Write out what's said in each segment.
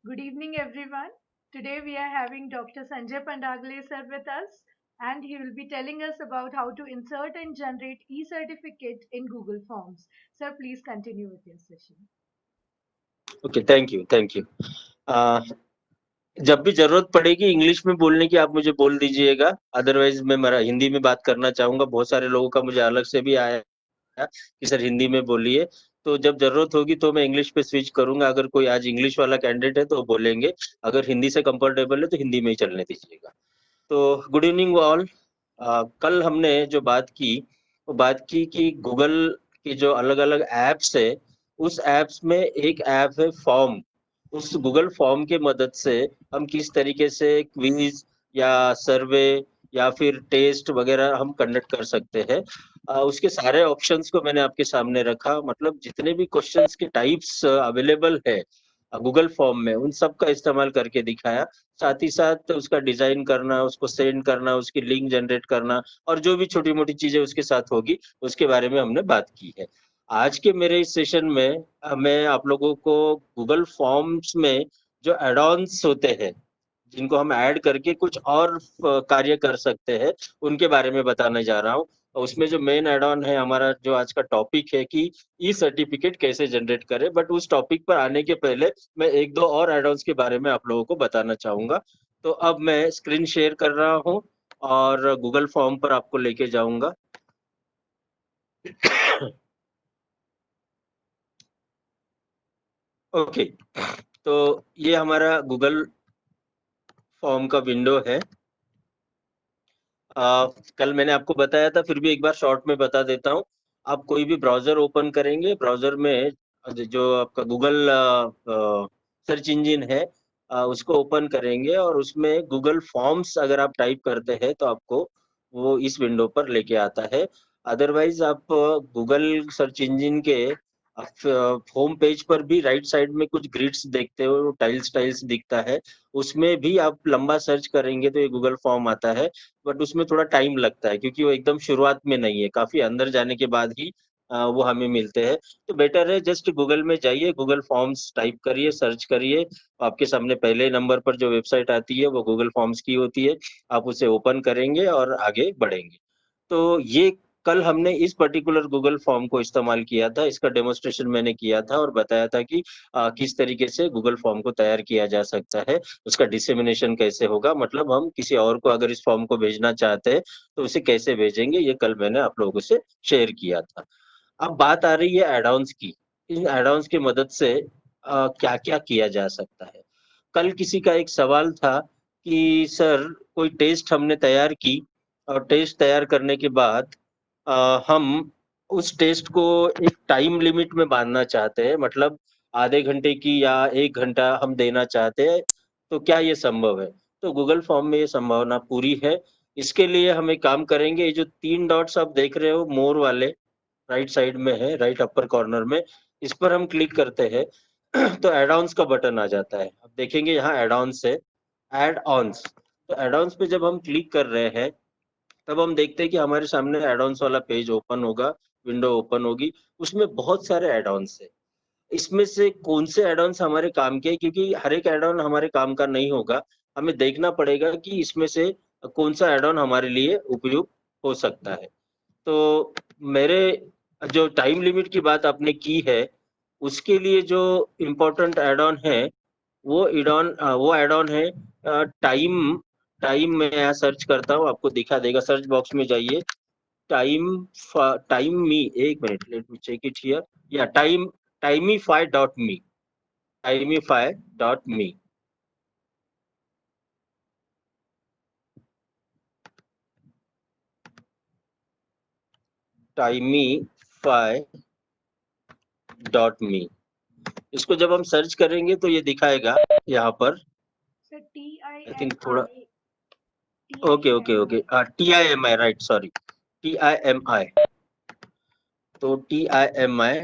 Good evening, everyone. Today we are having Dr. Sanjay Pandagle sir with us, and he will be telling us about how to insert and generate e-certificate in Google Forms. Sir, please continue with your session. Okay, thank you. जब भी जरूरत पड़ेगी English में बोलने की आप मुझे बोल दीजिएगा, अदरवाइज मैं मेरा हिंदी में बात करना चाहूंगा। बहुत सारे लोगों का मुझे अलग से भी आया कि सर हिंदी में बोलिए, तो जब जरूरत होगी तो मैं इंग्लिश पे स्विच करूंगा। अगर कोई आज इंग्लिश वाला कैंडिडेट है तो वो बोलेंगे, अगर हिंदी से कंफर्टेबल है तो हिंदी में ही चलने दीजिएगा। तो गुड इवनिंग ऑल। कल हमने जो बात की वो बात की कि गूगल की जो अलग अलग एप्स है, उस एप्स में एक ऐप है फॉर्म। उस गूगल फॉर्म के मदद से हम किस तरीके से क्विज या सर्वे या फिर टेस्ट वगैरह हम कंडक्ट कर सकते हैं। उसके सारे ऑप्शंस को मैंने आपके सामने रखा, मतलब जितने भी क्वेश्चंस के टाइप्स अवेलेबल है गूगल फॉर्म में, उन सब का इस्तेमाल करके दिखाया। साथ ही साथ उसका डिजाइन करना, उसको सेंड करना, उसकी लिंक जनरेट करना और जो भी छोटी मोटी चीजें उसके साथ होगी उसके बारे में हमने बात की है। आज के मेरे इस सेशन में मैं आप लोगों को गूगल फॉर्म्स में जो एड ऑन्स होते हैं, जिनको हम ऐड करके कुछ और कार्य कर सकते हैं, उनके बारे में बताने जा रहा हूँ। उसमें जो मेन एड ऑन है, हमारा जो आज का टॉपिक है कि ई सर्टिफिकेट कैसे जनरेट करें, बट उस टॉपिक पर आने के पहले मैं एक दो और एड ऑन्स के बारे में आप लोगों को बताना चाहूंगा। तो अब मैं स्क्रीन शेयर कर रहा हूँ और गूगल फॉर्म पर आपको लेके जाऊंगा। ओके, तो ये हमारा गूगल फॉर्म का विंडो है। कल मैंने आपको बताया था, फिर भी एक बार शॉर्ट में बता देता हूँ। आप कोई भी ब्राउजर ओपन करेंगे, ब्राउजर में जो आपका गूगल सर्च इंजन है उसको ओपन करेंगे और उसमें गूगल फॉर्म्स अगर आप टाइप करते हैं तो आपको वो इस विंडो पर लेके आता है। अदरवाइज आप गूगल सर्च इंजन के होम पेज पर भी राइट साइड में कुछ ग्रिड्स देखते हो, टाइल्स टाइल्स दिखता है, उसमें भी आप लंबा सर्च करेंगे तो ये गूगल फॉर्म आता है। बट उसमें थोड़ा टाइम लगता है क्योंकि वो एकदम शुरुआत में नहीं है, काफी अंदर जाने के बाद ही वो हमें मिलते हैं। तो बेटर है जस्ट गूगल में जाइए, गूगल फॉर्म्स टाइप करिए, सर्च करिए। आपके सामने पहले नंबर पर जो वेबसाइट आती है वो गूगल फॉर्म्स की होती है। आप उसे ओपन करेंगे और आगे बढ़ेंगे। तो ये कल हमने इस पर्टिकुलर गूगल फॉर्म को इस्तेमाल किया था, इसका डेमोस्ट्रेशन मैंने किया था और बताया था कि किस तरीके से गूगल फॉर्म को तैयार किया जा सकता है, उसका डिसेमिनेशन कैसे होगा, मतलब हम किसी और को अगर इस फॉर्म को भेजना चाहते हैं तो उसे कैसे भेजेंगे, ये कल मैंने आप लोगों से शेयर किया था। अब बात आ रही है एड-ऑन्स की। इन एड-ऑन्स की मदद से क्या क्या किया जा सकता है। कल किसी का एक सवाल था कि सर कोई टेस्ट हमने तैयार की और टेस्ट तैयार करने के बाद हम उस टेस्ट को एक टाइम लिमिट में बांधना चाहते हैं, मतलब आधे घंटे की या 1 घंटा हम देना चाहते हैं, तो क्या ये संभव है? तो गूगल फॉर्म में ये संभावना पूरी है। इसके लिए हम एक काम करेंगे, ये जो 3 डॉट्स आप देख रहे हो मोर वाले, राइट साइड में है, राइट अपर कॉर्नर में, इस पर हम क्लिक करते हैं तो एड ऑन्स का बटन आ जाता है। अब देखेंगे यहाँ एड ऑन्स है, एड ऑन्स। तो एड ऑन्स पे जब हम क्लिक कर रहे हैं तब हम देखते हैं कि हमारे सामने एड ऑन्स वाला पेज ओपन होगा, विंडो ओपन होगी। उसमें बहुत सारे एड ऑन्स है। इसमें से कौन से एड ऑन्स हमारे काम के हैं, क्योंकि हर एक एड ऑन हमारे काम का नहीं होगा। हमें देखना पड़ेगा कि इसमें से कौन सा एड ऑन हमारे लिए उपयुक्त हो सकता है। तो मेरे जो टाइम लिमिट की बात आपने की है, उसके लिए जो इम्पोर्टेंट एड ऑन है वो एड ऑन है टाइम। टाइम मैं यहाँ सर्च करता हूँ, आपको दिखा देगा, सर्च बॉक्स में जाइए। टाइम टाइम मी, एक minute, let me check it here. या टाइमीफाई.me, टाइमीफाई.me। टाइमीफाई.me, इसको जब हम सर्च करेंगे तो ये दिखाएगा यहाँ पर। Sir, आई थिंक थोड़ा okay okay okay, TIMI. TIMI, right, sorry, TIMI। तो TIMI,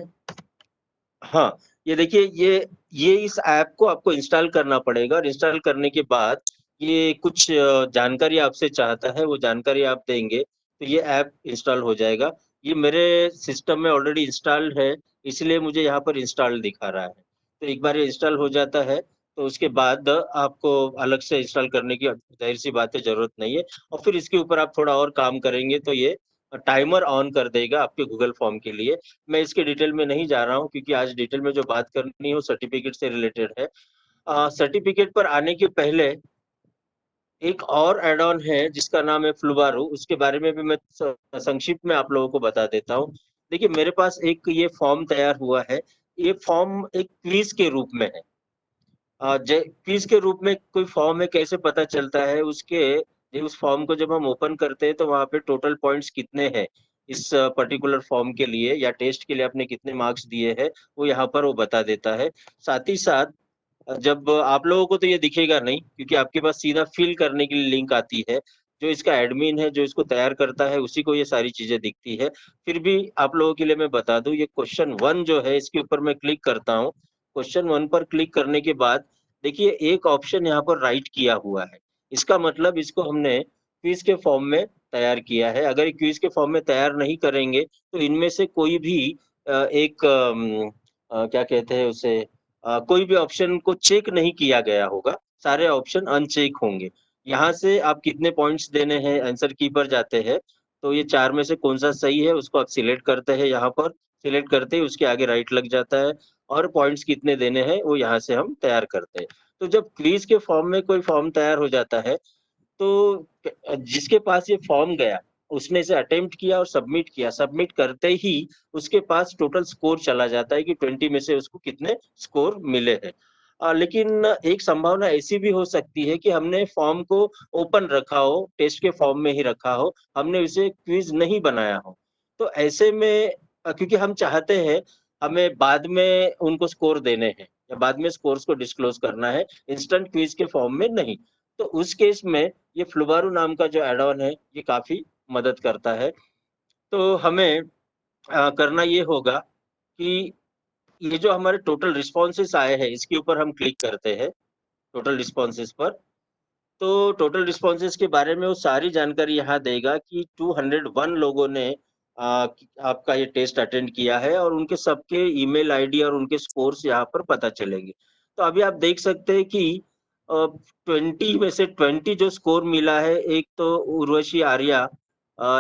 हाँ, ये देखिए, ये इस ऐप को आपको इंस्टॉल करना पड़ेगा और इंस्टॉल करने के बाद ये कुछ जानकारी आपसे चाहता है, वो जानकारी आप देंगे तो ये ऐप इंस्टॉल हो जाएगा। ये मेरे सिस्टम में ऑलरेडी इंस्टॉल्ड है, इसलिए मुझे यहाँ पर इंस्टॉल दिखा रहा है। तो एक बार ये इंस्टॉल हो जाता है तो उसके बाद आपको अलग से इंस्टॉल करने की जाहिर सी बात है जरूरत नहीं है। और फिर इसके ऊपर आप थोड़ा और काम करेंगे तो ये टाइमर ऑन कर देगा आपके गूगल फॉर्म के लिए। मैं इसके डिटेल में नहीं जा रहा हूँ क्योंकि आज डिटेल में जो बात करनी है वो सर्टिफिकेट से रिलेटेड है। सर्टिफिकेट पर आने के पहले एक और एड ऑन है जिसका नाम है फ्लुबारू, उसके बारे में भी मैं संक्षिप्त में आप लोगों को बता देता हूँ। देखिए मेरे पास एक ये फॉर्म तैयार हुआ है। ये फॉर्म एक क्विज के रूप में है। क्विज के रूप में कोई फॉर्म है, कैसे पता चलता है उसके, उस फॉर्म को जब हम ओपन करते हैं तो वहाँ पे टोटल पॉइंट्स कितने हैं इस पर्टिकुलर फॉर्म के लिए या टेस्ट के लिए आपने कितने मार्क्स दिए हैं, वो यहाँ पर वो बता देता है। साथ ही साथ जब आप लोगों को तो ये दिखेगा नहीं क्योंकि आपके पास सीधा फिल करने के लिए लिंक आती है। जो इसका एडमिन है, जो इसको तैयार करता है, उसी को ये सारी चीजें दिखती है। फिर भी आप लोगों के लिए मैं बता दूं, ये क्वेश्चन 1 जो है इसके ऊपर मैं क्लिक करता हूँ। क्वेश्चन 1 पर क्लिक करने के बाद देखिए एक ऑप्शन यहाँ पर राइट किया हुआ है। इसका मतलब इसको हमने क्विज के फॉर्म में तैयार किया है। अगर क्विज के फॉर्म में तैयार नहीं करेंगे तो इनमें से कोई भी एक क्या कहते हैं उसे, कोई भी ऑप्शन को चेक नहीं किया गया होगा, सारे ऑप्शन अनचेक होंगे। यहाँ से आप कितने पॉइंट्स देने हैं आंसर की पर जाते हैं, तो ये 4 में से कौन सा सही है उसको आप सिलेक्ट करते हैं। यहाँ पर सिलेक्ट करते ही उसके आगे राइट लग जाता है और पॉइंट्स कितने देने हैं वो यहाँ से हम तैयार करते हैं। तो जब क्विज के फॉर्म में कोई फॉर्म तैयार हो जाता है तो जिसके पास ये फॉर्म गया उसने इसे अटेम्प्ट किया और सबमिट किया, सबमिट करते ही उसके पास टोटल स्कोर चला जाता है कि 20 में से उसको कितने स्कोर मिले हैं। लेकिन एक संभावना ऐसी भी हो सकती है कि हमने फॉर्म को ओपन रखा हो, टेस्ट के फॉर्म में ही रखा हो, हमने उसे क्विज नहीं बनाया हो। तो ऐसे में क्योंकि हम चाहते हैं हमें बाद में उनको स्कोर देने हैं या बाद में स्कोर्स को डिस्क्लोज करना है, इंस्टेंट क्विज के फॉर्म में नहीं। तो उस केस में ये फ्लुबारू नाम का जो एड ऑन है ये काफी मदद करता है। तो हमें करना ये होगा कि ये जो हमारे टोटल रिस्पॉन्सेस आए हैं इसके ऊपर हम क्लिक करते हैं, टोटल रिस्पॉन्सेस पर। तो टोटल रिस्पॉन्सेस के बारे में वो सारी जानकारी यहाँ देगा कि 201 लोगों ने आपका ये टेस्ट अटेंड किया है और उनके सबके ईमेल आईडी और उनके स्कोर्स यहाँ पर पता चलेंगे। तो अभी आप देख सकते हैं कि 20 में से 20 जो स्कोर मिला है, एक तो उर्वशी आर्या,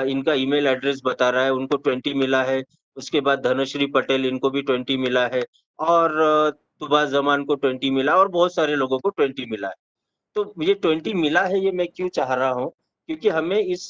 इनका ईमेल एड्रेस बता रहा है, उनको 20 मिला है। उसके बाद धनश्री पटेल, इनको भी 20 मिला है। और तुबा जमान को 20 मिला और बहुत सारे लोगों को 20 मिला है। तो ये 20 मिला है, ये मैं क्यों चाह रहा हूँ, क्योंकि हमें इस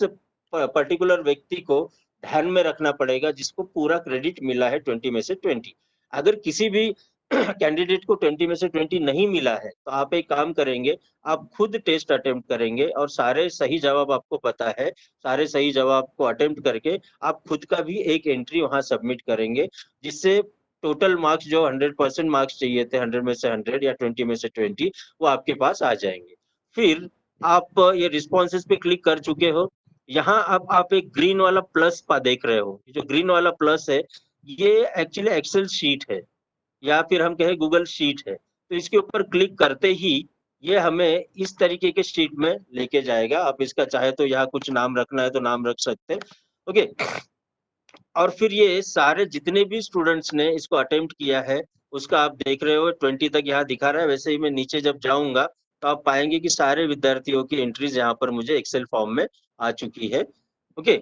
पर्टिकुलर व्यक्ति को ध्यान में रखना पड़ेगा जिसको पूरा क्रेडिट मिला है 20 में से 20। अगर किसी भी कैंडिडेट को 20 में से 20 नहीं मिला है तो आप एक काम करेंगे, आप खुद टेस्ट अटेम्प्ट करेंगे और सारे सही जवाब आपको पता है, सारे सही जवाब को अटेम्प्ट करके आप खुद का भी एक एंट्री वहां सबमिट करेंगे, जिससे टोटल मार्क्स जो 100% मार्क्स चाहिए थे, 100 में से 100 या 20 में से 20, वो आपके पास आ जाएंगे। फिर आप ये रिस्पॉन्सेज पे क्लिक कर चुके हो। यहाँ अब आप एक ग्रीन वाला प्लस पा देख रहे हो, जो ग्रीन वाला प्लस है ये एक्चुअली एक्सेल शीट है या फिर हम कहें गूगल शीट है। तो इसके ऊपर क्लिक करते ही ये हमें इस तरीके के शीट में लेके जाएगा। आप इसका चाहे तो यहाँ कुछ नाम रखना है तो नाम रख सकते हैं। ओके, और फिर ये सारे जितने भी स्टूडेंट्स ने इसको अटेम्प्ट किया है उसका आप देख रहे हो 20 तक यहाँ दिखा रहा है। वैसे ही मैं नीचे जब जाऊंगा तो आप पाएंगे कि सारे विद्यार्थियों की एंट्रीज यहाँ पर मुझे एक्सेल फॉर्म में आ चुकी है। ओके,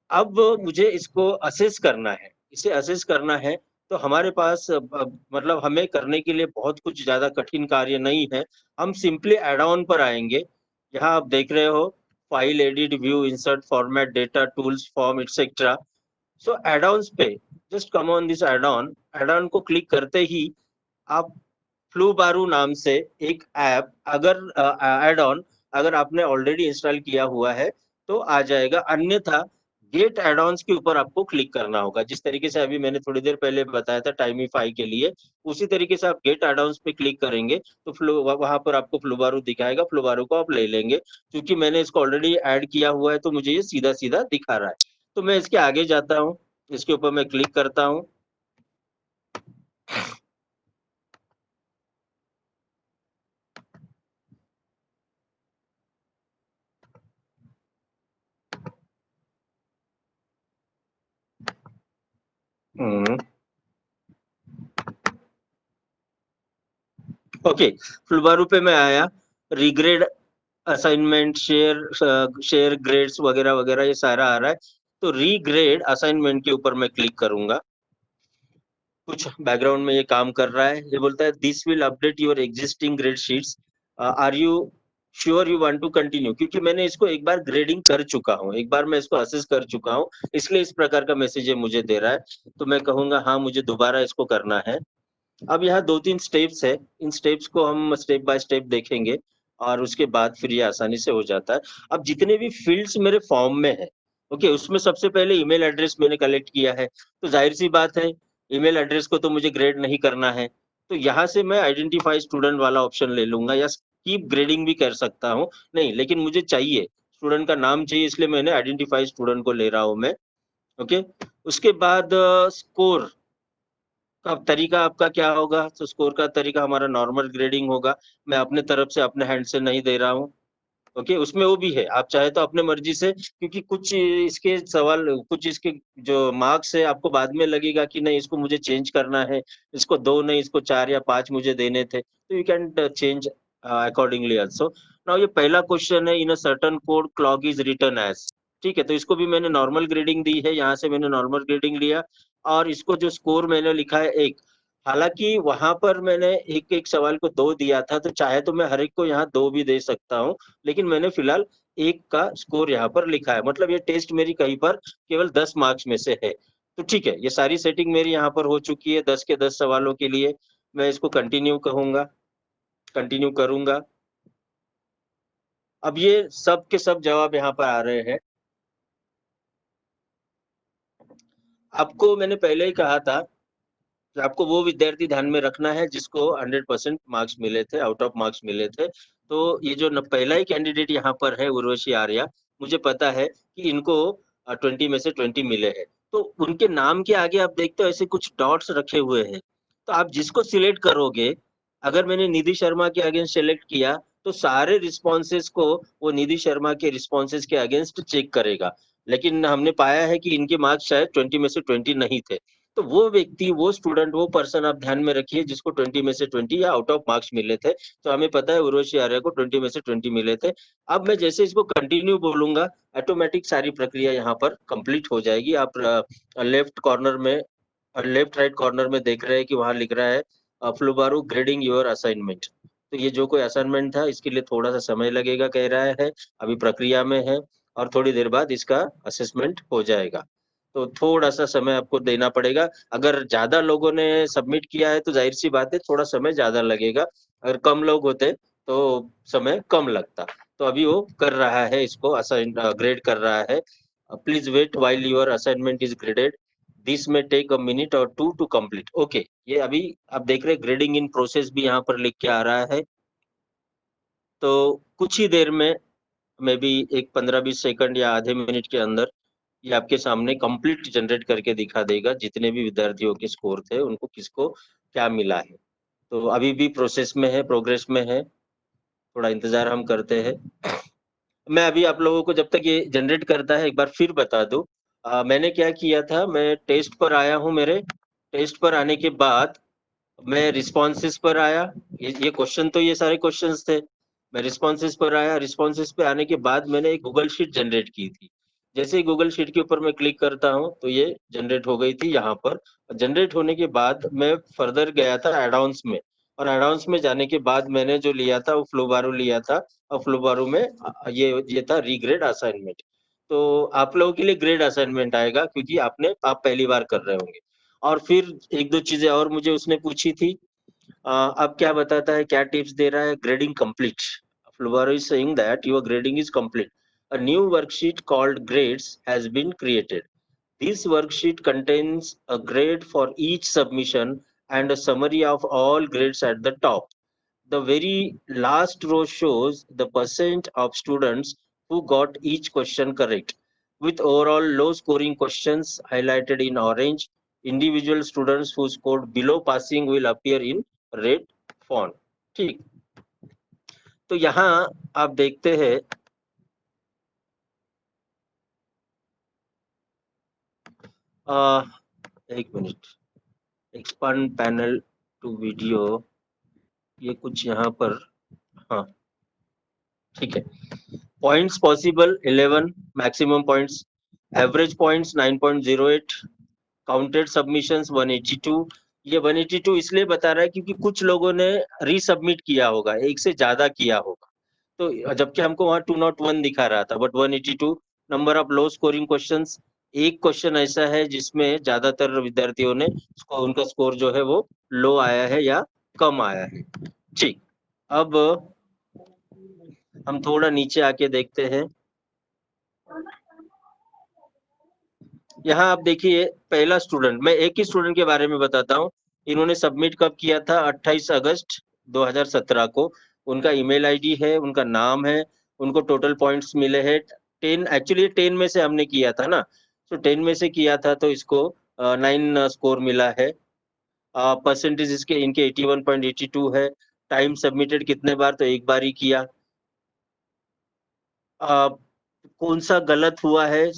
अब मुझे इसको असेस करना है, इसे असेस करना है। तो हमारे पास मतलब हमें करने के लिए बहुत कुछ ज्यादा कठिन कार्य नहीं है। हम सिंपली एड ऑन पर आएंगे। यहाँ आप देख रहे हो file, edit, view, insert, format, data, tools, form, etcetera. So add-ons पे just come on this add-on, add-on को क्लिक करते ही आप फ्लूबारू नाम से एक ऐप, अगर एड ऑन अगर आपने ऑलरेडी इंस्टॉल किया हुआ है तो आ जाएगा, अन्यथा गेट एड ऑन्स के ऊपर आपको क्लिक करना होगा। जिस तरीके से अभी मैंने थोड़ी देर पहले बताया था टाइमीफाई के लिए, उसी तरीके से आप गेट एड ऑन्स पे क्लिक करेंगे तो फ्लो वहां पर आपको फ्लूबारू दिखाएगा, फ्लूबारू को आप ले लेंगे। क्योंकि मैंने इसको ऑलरेडी ऐड किया हुआ है तो मुझे ये सीधा सीधा दिखा रहा है। तो मैं इसके आगे जाता हूँ, इसके ऊपर मैं क्लिक करता हूँ। हम्म, ओके, फ्लुबारू पे मैं आया, रिग्रेड असाइनमेंट, शेयर ग्रेड्स वगैरह वगैरह ये सारा आ रहा है। तो रीग्रेड असाइनमेंट के ऊपर मैं क्लिक करूंगा। कुछ बैकग्राउंड में ये काम कर रहा है। ये बोलता है this will update your existing grade sheets, are you sure you want to continue, क्योंकि मैंने इसको एक बार ग्रेडिंग कर चुका हूँ, एक बार मैं इसको असेस कर चुका हूँ, इसलिए इस प्रकार का मैसेज ये मुझे दे रहा है। तो मैं कहूंगा हाँ मुझे दोबारा इसको करना है। अब यहाँ 2-3 स्टेप्स है, इन स्टेप्स को हम स्टेप बाय स्टेप देखेंगे और उसके बाद फिर ये आसानी से हो जाता है। अब जितने भी फील्ड्स मेरे फॉर्म में है, ओके, उसमें सबसे पहले ईमेल एड्रेस मैंने कलेक्ट किया है, तो जाहिर सी बात है ईमेल एड्रेस को तो मुझे ग्रेड नहीं करना है। तो यहाँ से मैं आइडेंटिफाई स्टूडेंट वाला ऑप्शन ले लूंगा, या कीप ग्रेडिंग भी कर सकता हूँ, नहीं लेकिन मुझे चाहिए स्टूडेंट का नाम चाहिए, इसलिए मैंने आइडेंटिफाई स्टूडेंट को ले रहा हूँ मैं। ओके, उसके बाद स्कोर का तरीका आपका क्या होगा? तो स्कोर का तरीका हमारा नॉर्मल ग्रेडिंग होगा, मैं अपने तरफ से अपने हैंड से नहीं दे रहा हूँ। ओके, उसमें वो भी है, आप चाहे तो अपने मर्जी से, क्योंकि कुछ इसके सवाल, कुछ इसके जो मार्क्स है आपको बाद में लगेगा कि नहीं इसको मुझे चेंज करना है, इसको 2 नहीं इसको 4 या 5 मुझे देने थे, तो you can change accordingly also. Now ये पहला क्वेश्चन है, in a certain code clock is written as, ठीक है, तो इसको भी मैंने नॉर्मल ग्रेडिंग दी है, यहाँ से मैंने नॉर्मल ग्रेडिंग लिया। और इसको जो स्कोर मैंने लिखा है 1, हालांकि वहां पर मैंने एक एक सवाल को 2 दिया था, तो चाहे तो मैं हर एक को यहाँ 2 भी दे सकता हूँ, लेकिन मैंने फिलहाल 1 का स्कोर यहाँ पर लिखा है, मतलब ये टेस्ट मेरी कहीं पर केवल 10 मार्क्स में से है। तो ठीक है, ये सारी सेटिंग मेरी यहाँ पर हो चुकी है 10 के 10 सवालों के लिए। मैं इसको कंटिन्यू कहूंगा, कंटिन्यू करूंगा। अब ये सब के सब जवाब यहाँ पर आ रहे हैं। आपको मैंने पहले ही कहा था कि आपको वो विद्यार्थी ध्यान में रखना है जिसको 100% मार्क्स मिले थे, आउट ऑफ मार्क्स मिले थे। तो ये जो पहला ही कैंडिडेट यहाँ पर है उर्वशी आर्या, मुझे पता है कि इनको 20 में से 20 मिले हैं। तो उनके नाम के आगे आप देखते हो ऐसे कुछ डॉट्स रखे हुए हैं, तो आप जिसको सिलेक्ट करोगे, अगर मैंने निधि शर्मा के अगेंस्ट सेलेक्ट किया, तो सारे रिस्पॉन्सेज को वो निधि शर्मा के रिस्पॉन्सेज के अगेंस्ट चेक करेगा। लेकिन हमने पाया है कि इनके मार्क्स शायद 20 में से 20 नहीं थे। तो वो व्यक्ति, वो स्टूडेंट, वो पर्सन आप ध्यान में रखिए जिसको 20 में से 20 या आउट ऑफ मार्क्स मिले थे। तो हमें पता है उर्वशी आर्य को 20 में से 20 मिले थे। अब मैं जैसे इसको कंटिन्यू बोलूंगा, ऑटोमेटिक सारी प्रक्रिया यहाँ पर कंप्लीट हो जाएगी। आप लेफ्ट कॉर्नर में, लेफ्ट राइट कॉर्नर में देख रहे हैं कि वहां लिख रहा है फ्लुबारू ग्रेडिंग योर असाइनमेंट। तो ये जो कोई असाइनमेंट था इसके लिए थोड़ा सा समय लगेगा कह रहा है, अभी प्रक्रिया में है, और थोड़ी देर बाद इसका असेसमेंट हो जाएगा। तो थोड़ा सा समय आपको देना पड़ेगा। अगर ज्यादा लोगों ने सबमिट किया है तो जाहिर सी बात है थोड़ा समय ज्यादा लगेगा, अगर कम लोग होते तो समय कम लगता। तो अभी वो कर रहा है, इसको असाइन ग्रेड कर रहा है। Please wait while your assignment is graded, this में टेक अ मिनट और 2 टू कंप्लीट। ओके, ये अभी आप देख रहे हैं ग्रेडिंग इन प्रोसेस भी यहाँ पर लिख के आ रहा है। तो कुछ ही देर में, मे बी एक 15-20 सेकंड या आधे मिनट के अंदर ये आपके सामने कंप्लीट जनरेट करके दिखा देगा जितने भी विद्यार्थियों के स्कोर थे उनको किसको क्या मिला है। तो अभी भी प्रोसेस में है, प्रोग्रेस में है, थोड़ा इंतजार हम करते हैं। मैं अभी आप लोगों को जब तक ये जनरेट करता है एक बार फिर बता दूं, मैंने क्या किया था, मैं टेस्ट पर आया हूं, मेरे टेस्ट पर आने के बाद मैं रिस्पॉन्सेस पर आया। ये क्वेश्चन, तो ये सारे क्वेश्चंस थे, मैं रिस्पॉन्सेस पर आया। रिस्पॉन्सेस पे आने के बाद मैंने एक गूगल शीट जनरेट की थी। जैसे ही गूगल शीट के ऊपर मैं क्लिक करता हूँ तो ये जनरेट हो गई थी यहाँ पर। जनरेट होने के बाद मैं फर्दर गया था एडॉन्स में, और एडॉन्स में जाने के बाद मैंने जो लिया था वो फ्लोबारो लिया था। और फ्लोबारो में ये था रीग्रेड असाइनमेंट। तो आप लोगों के लिए ग्रेड असाइनमेंट आएगा क्योंकि आप पहली बार कर रहे होंगे। और फिर एक दो चीजें और मुझे उसने पूछी थी। अब क्या बताता है, क्या टिप्स दे रहा है? Grading complete, Fluvaro is saying that your grading is complete. A new worksheet called grades has been created. This worksheet contains a grade for each submission and a summary of all grades at the top. The very last row shows the percent of students who got each question correct, with overall low scoring questions highlighted in orange. Individual students who scored below passing will appear in red font. ठीक, तो यहाँ आप देखते हैं, एक minute, expand panel to video. ये कुछ यहाँ पर, हाँ ठीक है। Points possible 11, maximum points, average points 9.08, counted submissions 182। ये 182 इसलिए बता रहा है क्योंकि कुछ लोगों ने रीसबमिट किया होगा, एक से ज्यादा किया होगा, तो जबकि हमको वहां 201 दिखा रहा था, but 182 number of low scoring questions. एक क्वेश्चन ऐसा है जिसमें ज्यादातर विद्यार्थियों ने उनका स्कोर जो है वो लो आया है या कम आया है। ठीक, अब हम थोड़ा नीचे आके देखते हैं। यहाँ आप देखिए, पहला स्टूडेंट, मैं एक ही स्टूडेंट के बारे में बताता हूँ। इन्होंने सबमिट कब किया था? 28 अगस्त 2017 को। उनका ईमेल आईडी है, उनका नाम है, उनको टोटल पॉइंट्स मिले हैं 10। एक्चुअली 10 में से हमने किया था ना, तो 10 में से किया था, तो इसको 9 स्कोर मिला है। परसेंटेज इसके इनके 81.82 है। टाइम सबमिटेड कितने बार? तो एक बार ही किया। कौन सा गलत हुआ है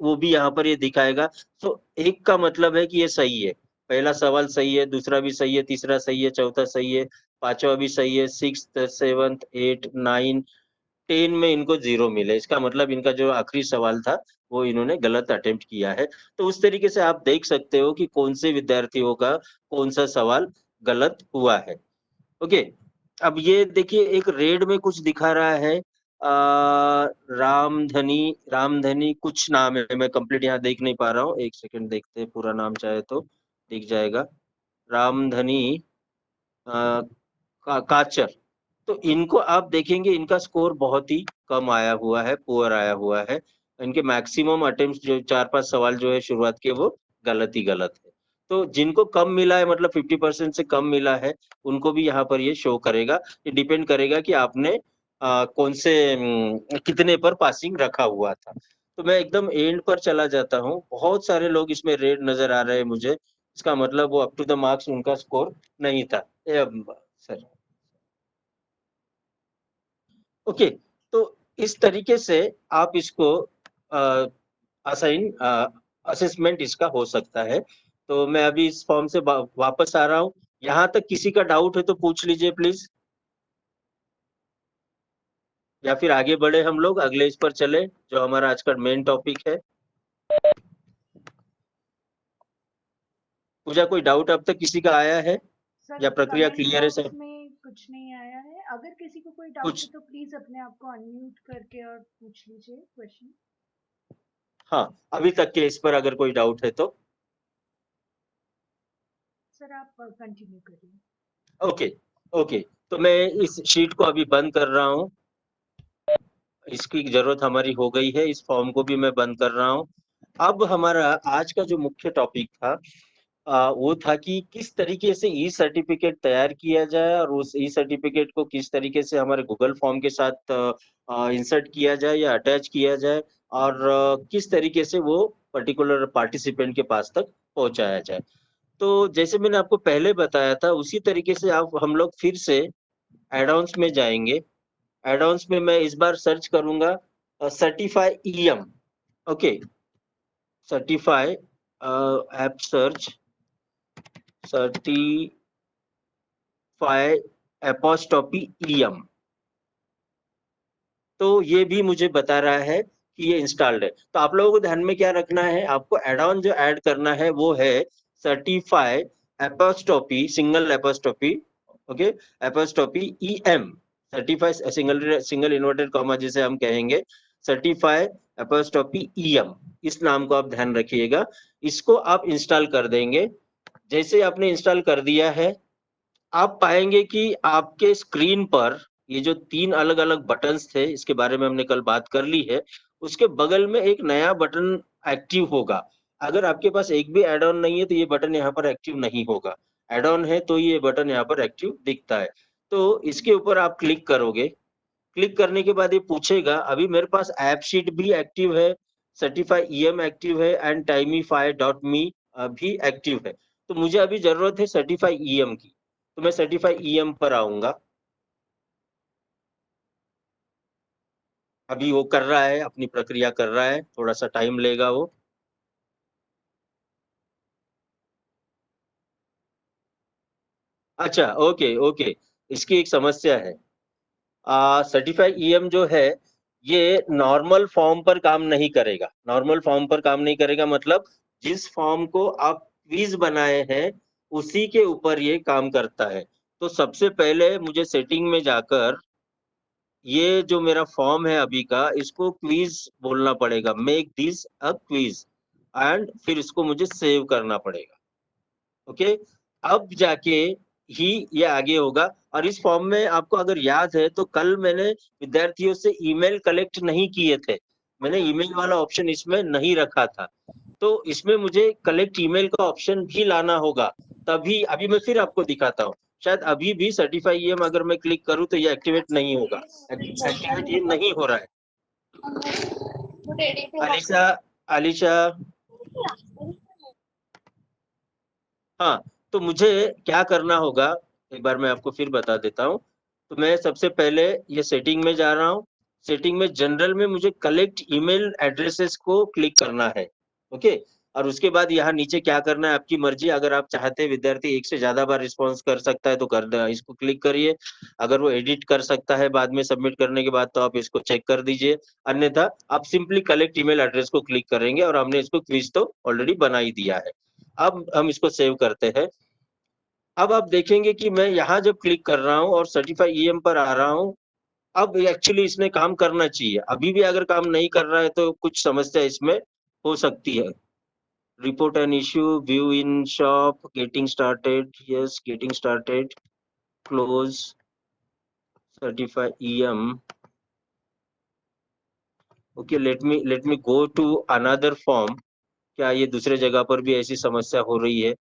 वो भी यहाँ पर ये दिखाएगा। तो एक का मतलब है कि ये सही है, पहला सवाल सही है, दूसरा भी सही है, तीसरा सही है, चौथा सही है, पांचवा भी सही है, 6th 7th 8 9 10 में इनको 0 मिले। इसका मतलब इनका जो आखिरी सवाल था वो इन्होंने गलत अटेम्प्ट किया है। तो उस तरीके से आप देख सकते हो कि कौन से विद्यार्थियों का कौन सा सवाल गलत हुआ है। ओके, अब ये देखिए, एक रेड में कुछ दिखा रहा है, रामधनी, रामधनी कुछ नाम है, मैं कंप्लीट यहाँ देख नहीं पा रहा हूँ, एक सेकंड देखते हैं, पूरा नाम चाहे तो दिख जाएगा। रामधनी काचर। तो इनको आप देखेंगे, इनका स्कोर बहुत ही कम आया हुआ है, पुअर आया हुआ है। इनके मैक्सिमम अटेम्प्ट जो 4-5 सवाल जो है शुरुआत के, वो गलत ही गलत है। तो जिनको कम मिला है, मतलब 50% से कम मिला है, उनको भी यहाँ पर ये शो करेगा। ये डिपेंड करेगा कि आपने कौन से कितने पर पासिंग रखा हुआ था। तो मैं एकदम एंड पर चला जाता हूँ। बहुत सारे लोग इसमें रेड नजर आ रहे हैं मुझे, इसका मतलब वो अप टू द मार्क्स उनका स्कोर नहीं था। सर, ओके, तो इस तरीके से आप इसको असाइन असेसमेंट इसका हो सकता है। तो मैं अभी इस फॉर्म से वापस आ रहा हूँ। यहाँ तक किसी का डाउट है तो पूछ लीजिए प्लीज, या फिर आगे बढ़े हम लोग अगले इस पर चले, जो हमारा आज का मेन टॉपिक है। पूजा, कोई डाउट अब तक किसी का आया है सर या प्रक्रिया कमेंट क्लियर है बॉक्स सर? में कुछ नहीं आया है। अगर किसी को कोई डाउट कुछ, है तो प्लीज अपने आप को अनम्यूट करके और पूछ लीजिए क्वेश्चन। हाँ, अभी तक के इस पर अगर कोई डाउट है तो सर आप कंटिन्यू करिए। ओके। ओके, तो मैं इस शीट को अभी बंद कर रहा हूँ, इसकी जरूरत हमारी हो गई है, इस फॉर्म को भी मैं बंद कर रहा हूँ। अब हमारा आज का जो मुख्य टॉपिक था, वो था कि किस तरीके से ई सर्टिफिकेट तैयार किया जाए, और उस ई सर्टिफिकेट को किस तरीके से हमारे गूगल फॉर्म के साथ इंसर्ट किया जाए या अटैच किया जाए, और किस तरीके से वो पर्टिकुलर पार्टिसिपेंट के पास तक पहुंचाया जाए। तो जैसे मैंने आपको पहले बताया था, उसी तरीके से आप हम लोग फिर से एडॉन्स में जाएंगे। एडॉन्स में मैं इस बार सर्च करूंगा certify em. Okay, certify app search, certify apostrophe EM. तो ये भी मुझे बता रहा है कि ये इंस्टॉल्ड है। तो आप लोगों को ध्यान में क्या रखना है, आपको एड ऑन जो ऐड करना है वो है certify apostrophe, single apostrophe, okay, apostrophe EM. Certify single single inverted comma जिसे हम कहेंगे, सर्टिफाई एपोस्ट्रोफी ईएम, इस नाम को आप ध्यान रखिएगा। इसको आप इंस्टॉल कर देंगे। जैसे आपने इंस्टॉल कर दिया है, आप पाएंगे कि आपके स्क्रीन पर ये जो 3 अलग-अलग बटन्स थे, इसके बारे में हमने कल बात कर ली है, उसके बगल में एक नया बटन एक्टिव होगा। अगर आपके पास एक भी ऐड ऑन नहीं है तो ये बटन यहाँ पर एक्टिव नहीं होगा। ऐड ऑन है तो ये बटन यहाँ पर एक्टिव दिखता है। तो इसके ऊपर आप क्लिक करोगे। क्लिक करने के बाद ये पूछेगा, अभी मेरे पास ऐप शीट भी एक्टिव है, सर्टिफाई ईएम एक्टिव है, एंड टाइमीफाई डॉट मी भी एक्टिव है। तो मुझे अभी जरूरत है सर्टिफाई ईएम की, तो मैं सर्टिफाई ईएम पर आऊंगा। अभी वो कर रहा है, अपनी प्रक्रिया कर रहा है, थोड़ा सा टाइम लेगा वो। अच्छा, ओके ओके, इसकी एक समस्या है। सर्टिफाइड ईएम जो है ये नॉर्मल फॉर्म पर काम नहीं करेगा। नॉर्मल फॉर्म पर काम नहीं करेगा मतलब जिस फॉर्म को आप क्विज बनाए हैं उसी के ऊपर ये काम करता है। तो सबसे पहले मुझे सेटिंग में जाकर ये जो मेरा फॉर्म है अभी का इसको क्विज बोलना पड़ेगा, make this a quiz, and फिर इसको मुझे सेव करना पड़ेगा। ओके, अब जाके ही ये आगे होगा। और इस फॉर्म में आपको अगर याद है तो कल मैंने विद्यार्थियों से ईमेल कलेक्ट नहीं किए थे, मैंने ईमेल वाला ऑप्शन इसमें नहीं रखा था। तो इसमें मुझे कलेक्ट ईमेल का ऑप्शन भी लाना होगा, तभी अभी मैं फिर आपको दिखाता हूँ। शायद अभी भी सर्टिफाई ईएम अगर मैं क्लिक करूँ तो ये एक्टिवेट नहीं होगा, एक्टिवेट ये नहीं हो रहा है। अलीशा, अलीशा, हाँ, तो मुझे क्या करना होगा एक बार मैं आपको फिर बता देता हूँ। तो मैं सबसे पहले ये सेटिंग में जा रहा हूँ। सेटिंग में जनरल में मुझे कलेक्ट ईमेल एड्रेसेस को क्लिक करना है। ओके, और उसके बाद यहाँ नीचे क्या करना है आपकी मर्जी। अगर आप चाहते हैं विद्यार्थी एक से ज्यादा बार रिस्पॉन्स कर सकता है तो कर दे, इसको क्लिक करिए। अगर वो एडिट कर सकता है बाद में सबमिट करने के बाद तो आप इसको चेक कर दीजिए। अन्यथा आप सिंपली कलेक्ट ईमेल एड्रेस को क्लिक करेंगे और हमने इसको क्विज तो ऑलरेडी बना ही दिया है। अब हम इसको सेव करते हैं। अब आप देखेंगे कि मैं यहाँ जब क्लिक कर रहा हूँ और सर्टिफाई ईएम पर आ रहा हूँ, अब एक्चुअली इसने काम करना चाहिए। अभी भी अगर काम नहीं कर रहा है तो कुछ समस्या इसमें हो सकती है। Report an issue, view in shop, getting started, yes getting started, close certify em. Okay, let me go to another form. क्या ये दूसरे जगह पर भी ऐसी समस्या हो रही है?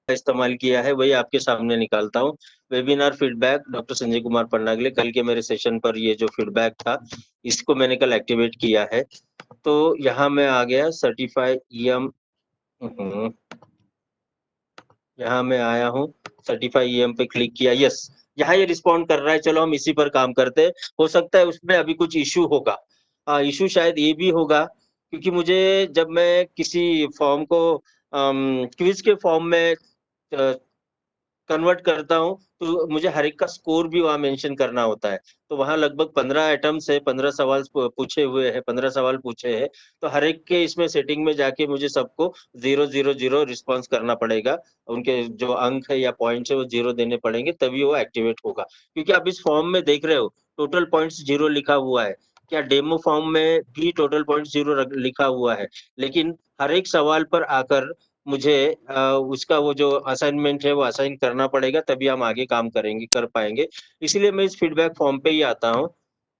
इस्तेमाल किया है वही आपके सामने निकालता हूँ। Webinar feedback doctor Sanjay Kumar Pannagale, कल के मेरे सेशन पर ये जो फीडबैक था इसको मैंने कल एक्टिवेट किया है। तो यहाँ मैं आ गया सर्टिफाई ईएम, यहाँ मैं आया हूँ, सर्टिफाई ईएम पे क्लिक किया, यस यहाँ ये रिस्पॉन्ड कर रहा है। चलो हम इसी पर काम करते हैं। हो सकता है उसमें अभी कुछ इशू होगा। इशू शायद ये भी होगा क्योंकि मुझे जब मैं किसी फॉर्म को क्विज के फॉर्म में कन्वर्ट करता हूँ तो मुझे हर एक का स्कोर भी वहाँ मेंशन करना होता है। तो वहाँ लगभग 15 आइटम्स है, 15 सवाल पूछे हुए हैं, 15 सवाल पूछे हैं। तो हर एक के इसमें सेटिंग में जाके मुझे सबको 0 0 0 रिस्पॉन्स करना पड़ेगा। उनके जो अंक है या पॉइंट्स है वो 0 देने पड़ेंगे तभी वो एक्टिवेट होगा। क्योंकि आप इस फॉर्म में देख रहे हो टोटल पॉइंट्स 0 लिखा हुआ है। क्या डेमो फॉर्म में भी टोटल पॉइंट 0 लिखा हुआ है, लेकिन हर एक सवाल पर आकर मुझे उसका वो जो असाइनमेंट है वो असाइन करना पड़ेगा तभी हम आगे काम करेंगे, कर पाएंगे। इसीलिए मैं इस फीडबैक फॉर्म पे ही आता हूँ।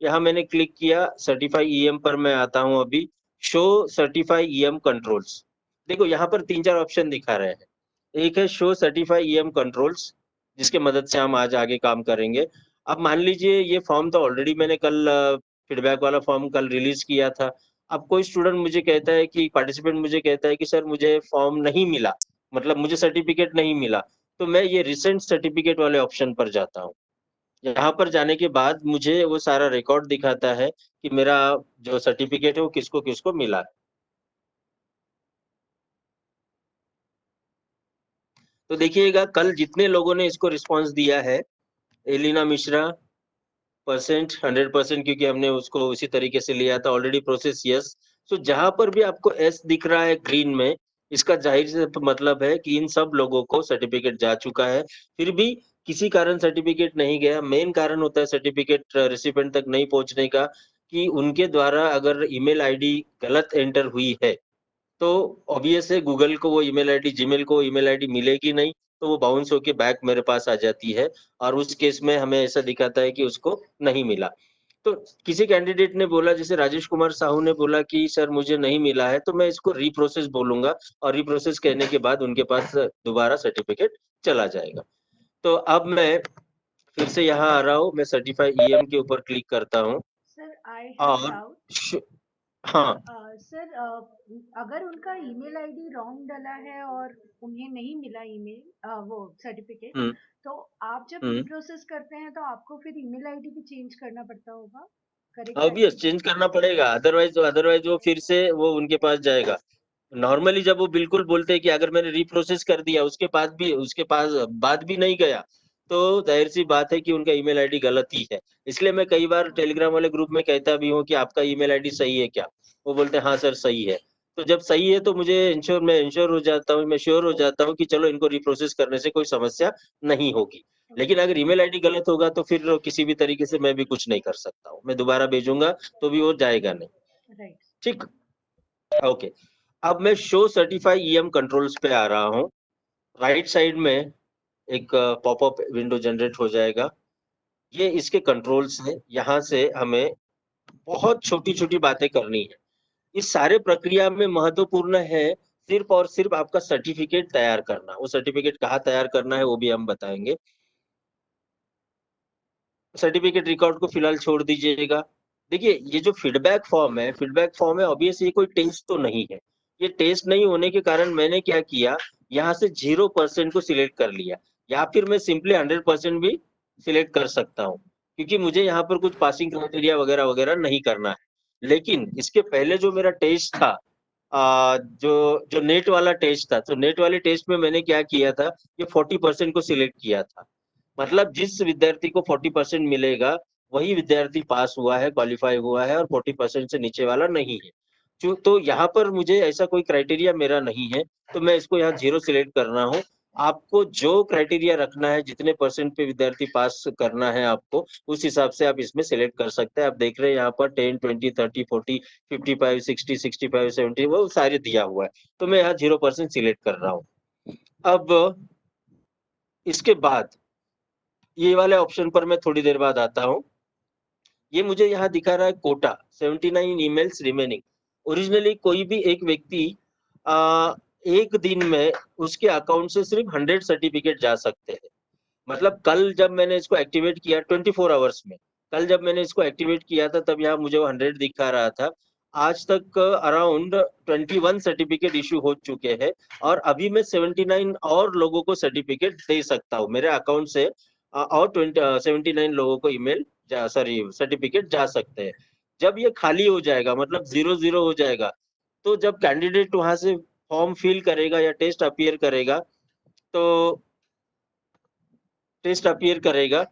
यहाँ मैंने क्लिक किया, सर्टिफाई ईएम पर मैं आता हूँ अभी। शो सर्टिफाई ईएम कंट्रोल्स, देखो यहाँ पर 3 4 ऑप्शन दिखा रहे हैं। एक है शो सर्टिफाई ईएम कंट्रोल्स, जिसके मदद से हम आज आगे काम करेंगे। अब मान लीजिए ये फॉर्म तो ऑलरेडी मैंने कल फीडबैक वाला फॉर्म कल रिलीज किया था। अब कोई स्टूडेंट मुझे कहता है कि पार्टिसिपेंट मुझे कहता है कि सर मुझे फॉर्म नहीं मिला, मतलब मुझे सर्टिफिकेट नहीं मिला। तो मैं ये रिसेंट सर्टिफिकेट वाले ऑप्शन पर जाता हूँ। यहाँ पर जाने के बाद मुझे वो सारा रिकॉर्ड दिखाता है कि मेरा जो सर्टिफिकेट है वो किसको किसको मिला है। तो देखिएगा कल जितने लोगों ने इसको रिस्पॉन्स दिया है, एलिना मिश्रा परसेंट 100%, क्योंकि हमने उसको उसी तरीके से लिया था। Already process yes. तो जहां पर भी आपको एस दिख रहा है ग्रीन में, इसका जाहिर से मतलब है कि इन सब लोगों को सर्टिफिकेट जा चुका है। फिर भी किसी कारण सर्टिफिकेट नहीं गया। मेन कारण होता है सर्टिफिकेट रिसिपेंट तक नहीं पहुंचने का कि उनके द्वारा अगर ईमेल आईडी गलत एंटर हुई है तो ऑब्वियस है गूगल को वो ईमेल आईडी, जीमेल को ईमेल आईडी मिलेगी नहीं, तो वो बाउंस होके बैक मेरे पास आ जाती है। और उस केस में हमें ऐसा दिखाता है कि उसको नहीं मिला। तो किसी कैंडिडेट ने बोला, जैसे राजेश कुमार साहू ने बोला कि सर मुझे नहीं मिला है, तो मैं इसको रीप्रोसेस बोलूंगा और रीप्रोसेस कहने के बाद उनके पास दोबारा सर्टिफिकेट चला जाएगा। तो अब मैं फिर से यहाँ आ रहा हूँ, मैं सर्टिफाई ईएम के ऊपर क्लिक करता हूँ। सर आई हैव और डाउट। हाँ, सर अगर उनका ईमेल आईडी रॉन्ग डला है और उन्हें नहीं मिला ईमेल वो सर्टिफिकेट, हम्म तो आप जब हम्म रीप्रोसेस करते हैं तो आपको फिर ईमेल आईडी भी चेंज करना पड़ता होगा, करेक्ट ऑब्वियस करने के चेंज लिए। करना पड़ेगा, अदरवाइज वो फिर से वो उनके पास जाएगा। नॉर्मली जब वो बिल्कुल बोलते हैं कि अगर मैंने रिप्रोसेस कर दिया उसके पास भी नहीं गया, तो जाहिर सी बात है कि उनका ईमेल आईडी गलत ही है। इसलिए मैं कई बार टेलीग्राम वाले ग्रुप में कहता भी हूँ कि आपका ईमेल आईडी सही है क्या? वो बोलते हैं हाँ सर सही है। तो जब सही है तो मैं इंश्योर हो जाता हूँ, मैं श्योर हो जाता हूँ कि चलो इनको रिप्रोसेस करने से कोई समस्या नहीं होगी। लेकिन अगर ईमेल आईडी गलत होगा तो फिर किसी भी तरीके से मैं भी कुछ नहीं कर सकता हूँ। मैं दोबारा भेजूंगा तो भी वो जाएगा नहीं। राइट। ठीक, ओके। अब मैं शो सर्टिफाई ईएम कंट्रोल्स पे आ रहा हूँ। राइट साइड में एक पॉपअप विंडो जनरेट हो जाएगा। ये इसके कंट्रोल्स हैं। यहाँ से हमें बहुत छोटी छोटी बातें करनी है। इस सारे प्रक्रिया में महत्वपूर्ण है सिर्फ और सिर्फ आपका सर्टिफिकेट तैयार करना। वो सर्टिफिकेट कहाँ तैयार करना है वो भी हम बताएंगे। सर्टिफिकेट रिकॉर्ड को फिलहाल छोड़ दीजिएगा। देखिए ये जो फीडबैक फॉर्म है ऑब्वियस ये कोई टेस्ट तो नहीं है। ये टेस्ट नहीं होने के कारण मैंने क्या किया, यहाँ से 0% को सिलेक्ट कर लिया, या फिर मैं सिंपली 100% भी सिलेक्ट कर सकता हूँ, क्योंकि मुझे यहाँ पर कुछ पासिंग क्राइटेरिया वगैरह वगैरह नहीं करना है। लेकिन इसके पहले जो मेरा टेस्ट था, जो जो नेट वाला टेस्ट था, तो नेट वाले टेस्ट में मैंने क्या किया था, ये 40% को सिलेक्ट किया था। मतलब जिस विद्यार्थी को 40% मिलेगा वही विद्यार्थी पास हुआ है, क्वालिफाई हुआ है, और 40% से नीचे वाला नहीं है। तो यहाँ पर मुझे ऐसा कोई क्राइटेरिया मेरा नहीं है, तो मैं इसको यहाँ 0 सिलेक्ट कर रहा हूँ। आपको जो क्राइटेरिया रखना है, जितने परसेंट पे विद्यार्थी पास करना है आपको, उस हिसाब से आप इसमें सिलेक्ट कर सकते हैं। आप देख रहे हैं यहाँ पर 10, 20, 30, 40, 55, 60, 65, 70 वो सारे दिया हुआ है। तो मैं यहाँ 0% सिलेक्ट कर रहा हूँ। अब इसके बाद ये वाले ऑप्शन पर मैं थोड़ी देर बाद आता हूँ। ये मुझे यहाँ दिखा रहा है कोटा 79 ईमेल्स रिमेनिंग। ओरिजिनली कोई भी एक व्यक्ति एक दिन में उसके अकाउंट से सिर्फ 100 सर्टिफिकेट जा सकते हैं। मतलब कल जब मैंने इसको एक्टिवेट किया 24 आवर्स में, कल जब मैंने इसको एक्टिवेट किया था तब यहाँ मुझे वो 100 दिखा रहा था। आज तक अराउंड 21 सर्टिफिकेट इशू हो चुके हैं, और अभी मैं 79 और लोगों को सर्टिफिकेट दे सकता हूँ मेरे अकाउंट से। और 79 लोगों को ईमेल सॉरी सर्टिफिकेट जा सकते हैं। जब ये खाली हो जाएगा, मतलब 0-0 हो जाएगा, तो जब कैंडिडेट वहां से फॉर्म फिल करेगा या तो टेस्ट अपीयर करेगा,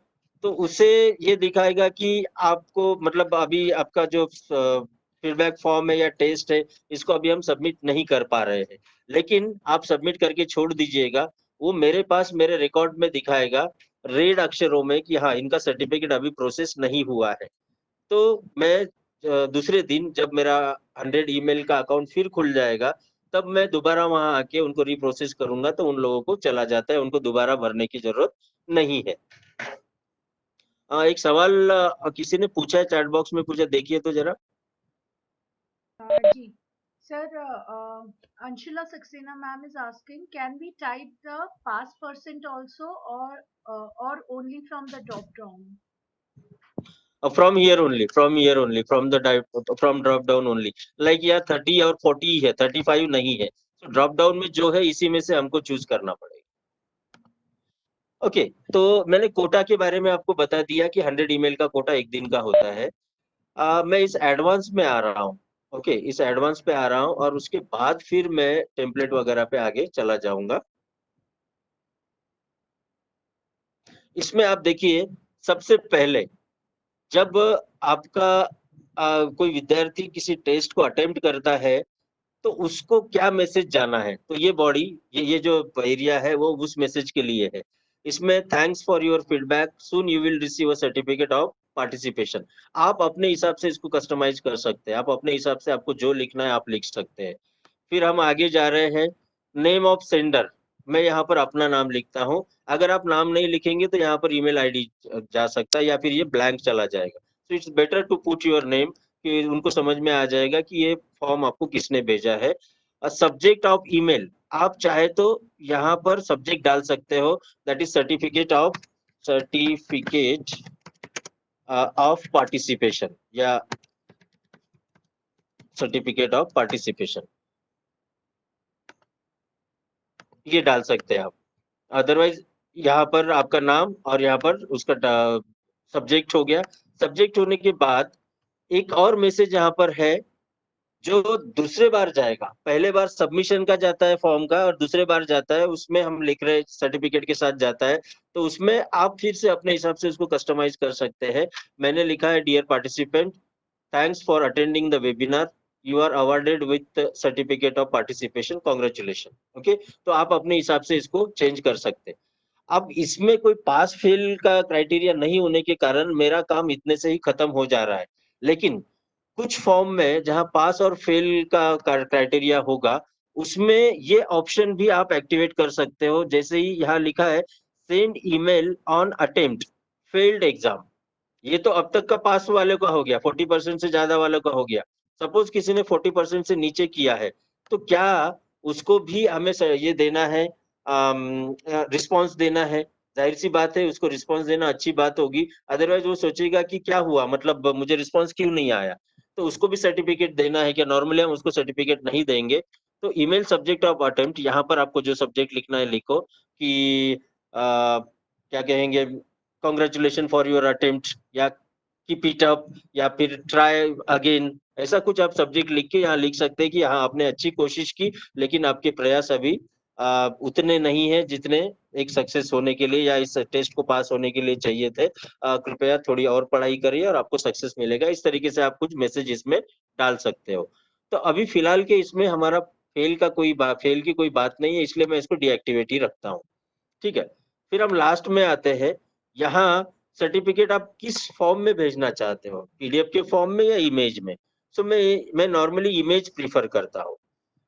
तो उसे ये दिखाएगा कि आपको, मतलब अभी आपका जो फीडबैक फॉर्म है या टेस्ट है, इसको अभी हम सबमिट नहीं कर पा रहे हैं। लेकिन आप सबमिट करके छोड़ दीजिएगा, वो मेरे पास मेरे रिकॉर्ड में दिखाएगा रेड अक्षरों में कि हाँ इनका सर्टिफिकेट अभी प्रोसेस नहीं हुआ है। तो मैं दूसरे दिन जब मेरा 100 ईमेल का अकाउंट फिर खुल जाएगा, तब मैं दोबारा वहां आके उनको रिप्रोसेस करूंगा, तो उन लोगों को चला जाता है, उनको दोबारा भरने की जरूरत नहीं है। एक सवाल किसी ने पूछा है, चैट बॉक्स में पूछा, देखिए तो जरा। जी sir, Anshula Saxena ma'am is asking, can we type the pass percent also, or only from the drop down? From here only, from drop down only. Like यहाँ 30 और 40 है, 35 नहीं है। तो ड्रॉप डाउन में जो है इसी में से हमको चूज करना पड़ेगा। ओके, तो मैंने कोटा के बारे में आपको बता दिया कि 100 ईमेल का कोटा एक दिन का होता है। मैं इस एडवांस में आ रहा हूँ। ओके, इस एडवांस पे आ रहा हूँ, और उसके बाद फिर मैं टेम्पलेट वगैरह पे आगे चला जाऊंगा। इसमें आप देखिए, सबसे पहले जब आपका कोई विद्यार्थी किसी टेस्ट को अटेम्प्ट करता है, तो उसको क्या मैसेज जाना है, तो ये बॉडी, ये जो एरिया है वो उस मैसेज के लिए है। इसमें thanks for your feedback, soon you will receive a certificate of participation. आप अपने हिसाब से इसको कस्टमाइज कर सकते हैं, आप अपने हिसाब से आपको जो लिखना है आप लिख सकते हैं। फिर हम आगे जा रहे हैं, नेम ऑफ सेंडर। मैं यहाँ पर अपना नाम लिखता हूँ। अगर आप नाम नहीं लिखेंगे तो यहाँ पर ईमेल आईडी जा सकता है, या फिर ये ब्लैंक चला जाएगा। तो it's better to put your name, कि उनको समझ में आ जाएगा कि ये फॉर्म आपको किसने भेजा है। सब्जेक्ट ऑफ ईमेल, आप चाहे तो यहाँ पर सब्जेक्ट डाल सकते हो, that is certificate of participation, या सर्टिफिकेट ऑफ पार्टिसिपेशन, ये डाल सकते हैं आप। अदरवाइज यहाँ पर आपका नाम और यहाँ पर उसका सब्जेक्ट हो गया। सब्जेक्ट होने के बाद एक और मैसेज यहाँ पर है, जो दूसरे बार जाएगा, पहले बार सबमिशन का जाता है फॉर्म का और दूसरे बार जाता है, उसमें हम लिख रहे सर्टिफिकेट के साथ जाता है, तो उसमें आप फिर से अपने हिसाब से उसको कस्टमाइज कर सकते हैं। मैंने लिखा है dear participant, thanks for attending the webinar, you are awarded with certificate of participation, congratulation. Okay, तो आप अपने हिसाब से इसको चेंज कर सकते हैं। अब इसमें कोई पास फेल का क्राइटेरिया नहीं होने के कारण मेरा काम इतने से ही खत्म हो जा रहा है। लेकिन कुछ फॉर्म में जहां पास और फेल का क्राइटेरिया होगा, उसमें ये ऑप्शन भी आप एक्टिवेट कर सकते हो। जैसे ही यहाँ लिखा है send email on attempt failed exam, ये तो अब तक का पास वाले का हो गया, 40% से ज्यादा वालों का हो गया। सपोज किसी ने 40% से नीचे किया है, तो क्या उसको भी हमें ये देना है, रिस्पॉन्स देना है? जाहिर सी बात है, उसको रिस्पॉन्स देना अच्छी बात होगी। अदरवाइज वो सोचेगा कि क्या हुआ, मतलब मुझे रिस्पॉन्स क्यों नहीं आया। तो उसको भी सर्टिफिकेट देना है क्या? नॉर्मली हम उसको सर्टिफिकेट नहीं देंगे। तो ईमेल सब्जेक्ट ऑफ अटेम्प्ट, यहाँ पर आपको जो सब्जेक्ट लिखना है लिखो कि क्या कहेंगे, कॉन्ग्रेचुलेशन फॉर योर अटेम्प्ट, या कीप इट अप, या फिर ट्राई अगेन, ऐसा कुछ आप सब्जेक्ट लिख के यहाँ लिख सकते हैं कि हाँ आपने अच्छी कोशिश की, लेकिन आपके प्रयास अभी उतने नहीं है जितने एक सक्सेस होने के लिए या इस टेस्ट को पास होने के लिए चाहिए थे। कृपया थोड़ी और पढ़ाई करिए और आपको सक्सेस मिलेगा। इस तरीके से आप कुछ मैसेज इसमें डाल सकते हो। तो अभी फिलहाल के इसमें हमारा फेल की कोई बात नहीं है, इसलिए मैं इसको डीएक्टिवेट ही रखता हूँ। ठीक है, फिर हम लास्ट में आते हैं। यहाँ सर्टिफिकेट आप किस फॉर्म में भेजना चाहते हो, पीडीएफ के फॉर्म में या इमेज में? सो मैं नॉर्मली इमेज प्रीफर करता हूँ,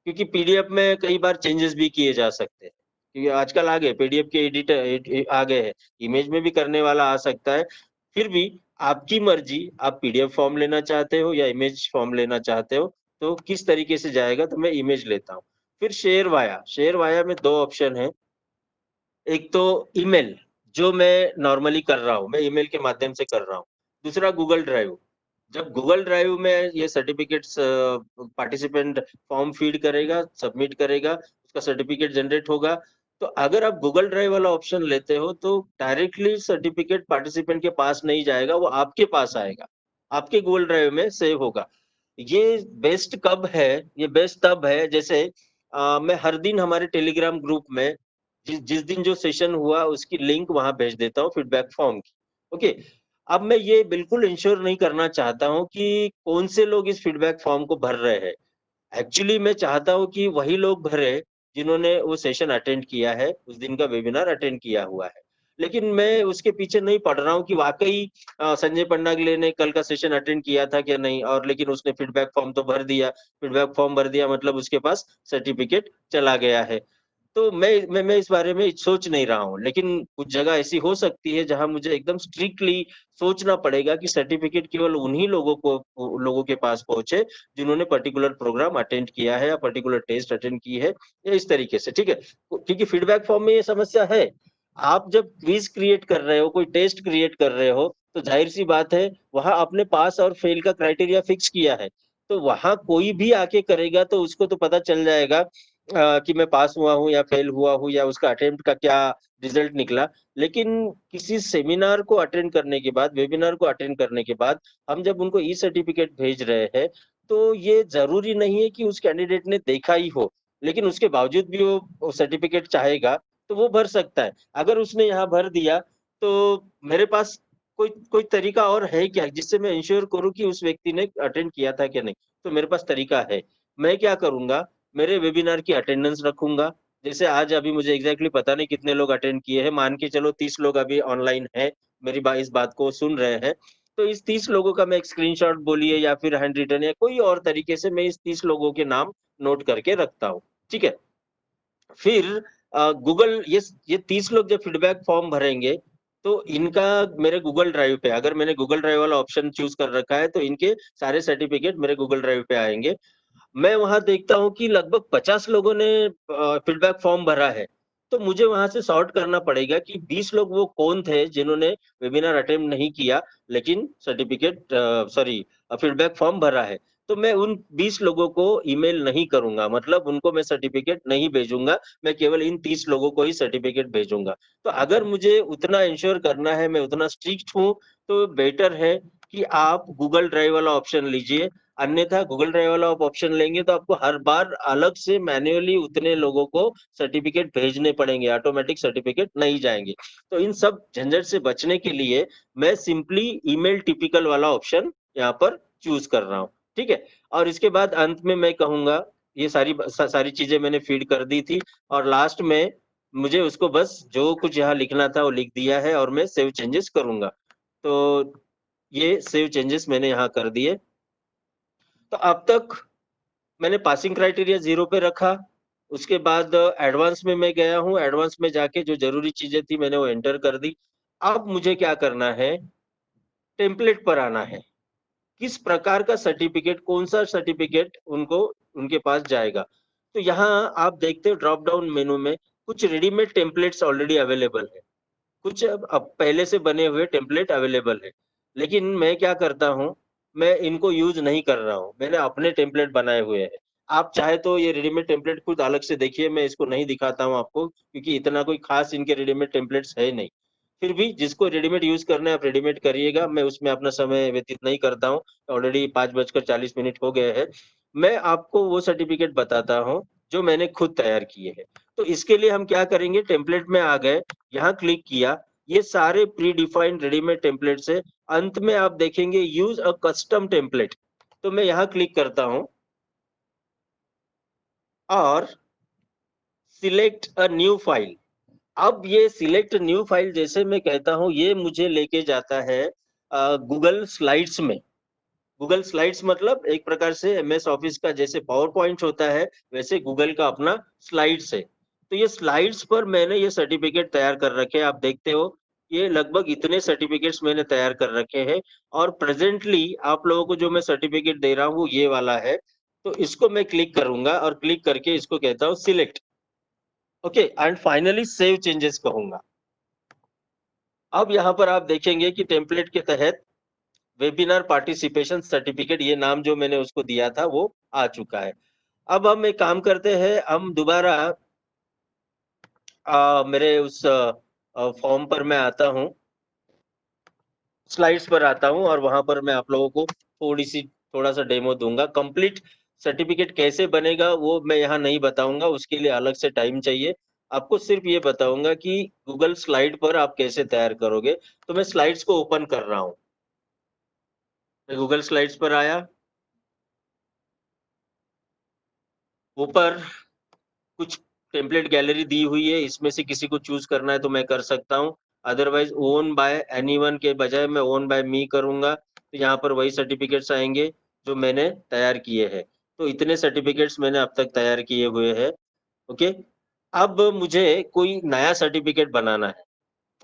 क्योंकि पीडीएफ में कई बार चेंजेस भी किए जा सकते हैं, क्योंकि आजकल आ गए पीडीएफ के एडिटर आ गए हैं, इमेज में भी करने वाला आ सकता है। फिर भी आपकी मर्जी, आप पीडीएफ फॉर्म लेना चाहते हो या इमेज फॉर्म लेना चाहते हो, तो किस तरीके से जाएगा, तो मैं इमेज लेता हूँ। फिर शेयर वाया में दो ऑप्शन है। एक तो ईमेल, जो मैं नॉर्मली कर रहा हूँ, मैं ईमेल के माध्यम से कर रहा हूँ। दूसरा गूगल ड्राइव। जब गूगल ड्राइव में ये सर्टिफिकेट्स पार्टिसिपेंट फॉर्म फीड करेगा, सबमिट करेगा, उसका सर्टिफिकेट जनरेट होगा। तो अगर आप गूगल ड्राइव वाला ऑप्शन लेते हो, तो डायरेक्टली सर्टिफिकेट पार्टिसिपेंट के पास नहीं जाएगा, वो आपके पास आएगा, आपके गूगल ड्राइव में सेव होगा। ये बेस्ट कब है? ये बेस्ट तब है जैसे मैं हर दिन हमारे टेलीग्राम ग्रुप में जिस जिस दिन जो सेशन हुआ उसकी लिंक वहां भेज देता हूँ, फीडबैक फॉर्म की। ओके, अब मैं ये बिल्कुल इंश्योर नहीं करना चाहता हूँ कि कौन से लोग इस फीडबैक फॉर्म को भर रहे हैं। एक्चुअली मैं चाहता हूँ कि वही लोग भरे जिन्होंने वो सेशन अटेंड किया है, उस दिन का वेबिनार अटेंड किया हुआ है। लेकिन मैं उसके पीछे नहीं पड़ रहा हूँ कि वाकई संजय पंडागले ने कल का सेशन अटेंड किया था क्या नहीं, और लेकिन उसने फीडबैक फॉर्म तो भर दिया। फीडबैक फॉर्म भर दिया मतलब उसके पास सर्टिफिकेट चला गया है। तो मैं इस बारे में सोच नहीं रहा हूँ, लेकिन कुछ जगह ऐसी हो सकती है जहां मुझे एकदम स्ट्रिक्टली सोचना पड़ेगा कि सर्टिफिकेट केवल उन्हीं लोगों के पास पहुंचे जिन्होंने पर्टिकुलर प्रोग्राम अटेंड किया है या पर्टिकुलर टेस्ट अटेंड की है, या इस तरीके से। ठीक है, क्योंकि फीडबैक फॉर्म में ये समस्या है। आप जब क्विज क्रिएट कर रहे हो, कोई टेस्ट क्रिएट कर रहे हो, तो जाहिर सी बात है वहां आपने पास और फेल का क्राइटेरिया फिक्स किया है। तो वहां कोई भी आके करेगा तो उसको तो पता चल जाएगा कि मैं पास हुआ हूँ या फेल हुआ हूँ, या उसका अटेम्प्ट का क्या रिजल्ट निकला। लेकिन किसी सेमिनार को अटेंड करने के बाद, वेबिनार को अटेंड करने के बाद, हम जब उनको ई सर्टिफिकेट भेज रहे हैं, तो ये जरूरी नहीं है कि उस कैंडिडेट ने देखा ही हो, लेकिन उसके बावजूद भी वो सर्टिफिकेट चाहेगा तो वो भर सकता है। अगर उसने यहाँ भर दिया, तो मेरे पास कोई कोई तरीका और है क्या जिससे मैं इंश्योर करूँ कि उस व्यक्ति ने अटेंड किया था क्या नहीं? तो मेरे पास तरीका है। मैं क्या करूंगा, मेरे वेबिनार की अटेंडेंस रखूंगा। जैसे आज अभी मुझे एग्जैक्टली पता नहीं कितने लोग अटेंड किए हैं, मान के चलो 30 लोग अभी ऑनलाइन है, मेरी इस बात को सुन रहे हैं। तो इस 30 लोगों का मैं एक स्क्रीनशॉट बोलिए या फिर हैंड रिटन या कोई और तरीके से मैं इस 30 लोगों के नाम नोट करके रखता हूँ। ठीक है, फिर गूगल ये 30 लोग जब फीडबैक फॉर्म भरेंगे, तो इनका मेरे गूगल ड्राइव पे, अगर मैंने गूगल ड्राइव वाला ऑप्शन चूज कर रखा है, तो इनके सारे सर्टिफिकेट मेरे गूगल ड्राइव पे आएंगे। मैं वहां देखता हूँ कि लगभग 50 लोगों ने फीडबैक फॉर्म भरा है, तो मुझे वहां से सॉर्ट करना पड़ेगा कि 20 लोग वो कौन थे जिन्होंने वेबिनार अटेम्प्ट नहीं किया, लेकिन सर्टिफिकेट सॉरी फीडबैक फॉर्म भरा है। तो मैं उन 20 लोगों को ईमेल नहीं करूंगा, मतलब उनको मैं सर्टिफिकेट नहीं भेजूंगा। मैं केवल इन 30 लोगों को ही सर्टिफिकेट भेजूंगा। तो अगर मुझे उतना इंश्योर करना है, मैं उतना स्ट्रिक्ट हूँ, तो बेटर है कि आप गूगल ड्राइव वाला ऑप्शन लीजिए। अन्यथा गूगल ड्राइव वाला आप ऑप्शन लेंगे तो आपको हर बार अलग से मैन्युअली उतने लोगों को सर्टिफिकेट भेजने पड़ेंगे, ऑटोमेटिक सर्टिफिकेट नहीं जाएंगे। तो इन सब झंझट से बचने के लिए मैं सिंपली ईमेल टिपिकल वाला ऑप्शन यहाँ पर चूज कर रहा हूँ, ठीक है। और इसके बाद अंत में मैं कहूंगा, ये सारी चीजें मैंने फीड कर दी थी, और लास्ट में मुझे उसको बस जो कुछ यहाँ लिखना था वो लिख दिया है, और मैं सेव चेंजेस करूंगा। तो ये सेव चेंजेस मैंने यहाँ कर दिए। तो अब तक मैंने पासिंग क्राइटेरिया 0 पे रखा। उसके बाद एडवांस में मैं गया हूँ, एडवांस में जाके जो जरूरी चीजें थी मैंने वो एंटर कर दी। अब मुझे क्या करना है, टेम्पलेट पर आना है। किस प्रकार का सर्टिफिकेट, कौन सा सर्टिफिकेट उनको उनके पास जाएगा। तो यहाँ आप देखते हो ड्रॉप डाउन मेनू में कुछ रेडीमेड टेम्पलेट्स ऑलरेडी अवेलेबल है, कुछ अब पहले से बने हुए टेम्पलेट अवेलेबल है। लेकिन मैं क्या करता हूँ, मैं इनको यूज नहीं कर रहा हूँ, मैंने अपने टेम्पलेट बनाए हुए हैं। आप चाहे तो ये रेडीमेड टेम्पलेट खुद अलग से देखिए, मैं इसको नहीं दिखाता हूँ आपको, क्योंकि इतना कोई खास इनके रेडीमेड टेम्पलेट्स है नहीं। फिर भी जिसको रेडीमेड यूज करना है आप रेडीमेड करिएगा, मैं उसमें अपना समय व्यतीत नहीं करता हूँ। ऑलरेडी 5:40 हो गए हैं। मैं आपको वो सर्टिफिकेट बताता हूँ जो मैंने खुद तैयार किए हैं। तो इसके लिए हम क्या करेंगे, टेम्पलेट में आ गए, यहाँ क्लिक किया, ये सारे प्री डिफाइंड रेडीमेड टेम्पलेट्स है। अंत में आप देखेंगे यूज अ कस्टम टेम्पलेट, तो मैं यहाँ क्लिक करता हूँ और सिलेक्ट अ न्यू फाइल। अब ये सिलेक्ट न्यू फाइल जैसे मैं कहता हूँ, ये मुझे लेके जाता है गूगल स्लाइड्स में। गूगल स्लाइड्स मतलब एक प्रकार से एमएस ऑफिस का जैसे पावर पॉइंट होता है, वैसे गूगल का अपना स्लाइड्स है। तो ये स्लाइड्स पर मैंने ये सर्टिफिकेट तैयार कर रखे हैं, आप देखते हो ये लगभग इतने सर्टिफिकेट्स मैंने तैयार कर रखे हैं। और प्रेजेंटली आप लोगों को जो मैं सर्टिफिकेट दे रहा हूँ वो ये वाला है। तो इसको मैं क्लिक करूंगा और क्लिक करके इसको कहता हूँ select, okay, and finally save changes कहूंगा। अब यहाँ पर आप देखेंगे कि टेम्पलेट के तहत वेबिनार पार्टिसिपेशन सर्टिफिकेट, ये नाम जो मैंने उसको दिया था वो आ चुका है। अब हम एक काम करते हैं, हम दोबारा मेरे उस फॉर्म पर मैं आता हूँ, स्लाइड्स पर आता हूँ, और वहां पर मैं आप लोगों को थोड़ा सा डेमो दूंगा। कंप्लीट सर्टिफिकेट कैसे बनेगा वो मैं यहाँ नहीं बताऊंगा, उसके लिए अलग से टाइम चाहिए। आपको सिर्फ ये बताऊंगा कि गूगल स्लाइड पर आप कैसे तैयार करोगे। तो मैं स्लाइड्स को ओपन कर रहा हूँ, मैं गूगल स्लाइड्स पर आया, ऊपर कुछ टेम्पलेट गैलरी दी हुई है, इसमें से किसी को चूज करना है तो मैं कर सकता हूँ। अदरवाइज ओन बाय एनीवन के बजाय मैं ओन बाय मी करूंगा, तो यहाँ पर वही सर्टिफिकेट्स आएंगे जो मैंने तैयार किए हैं। तो इतने सर्टिफिकेट्स मैंने अब तक तैयार किए हुए हैं, ओके। अब मुझे कोई नया सर्टिफिकेट बनाना है।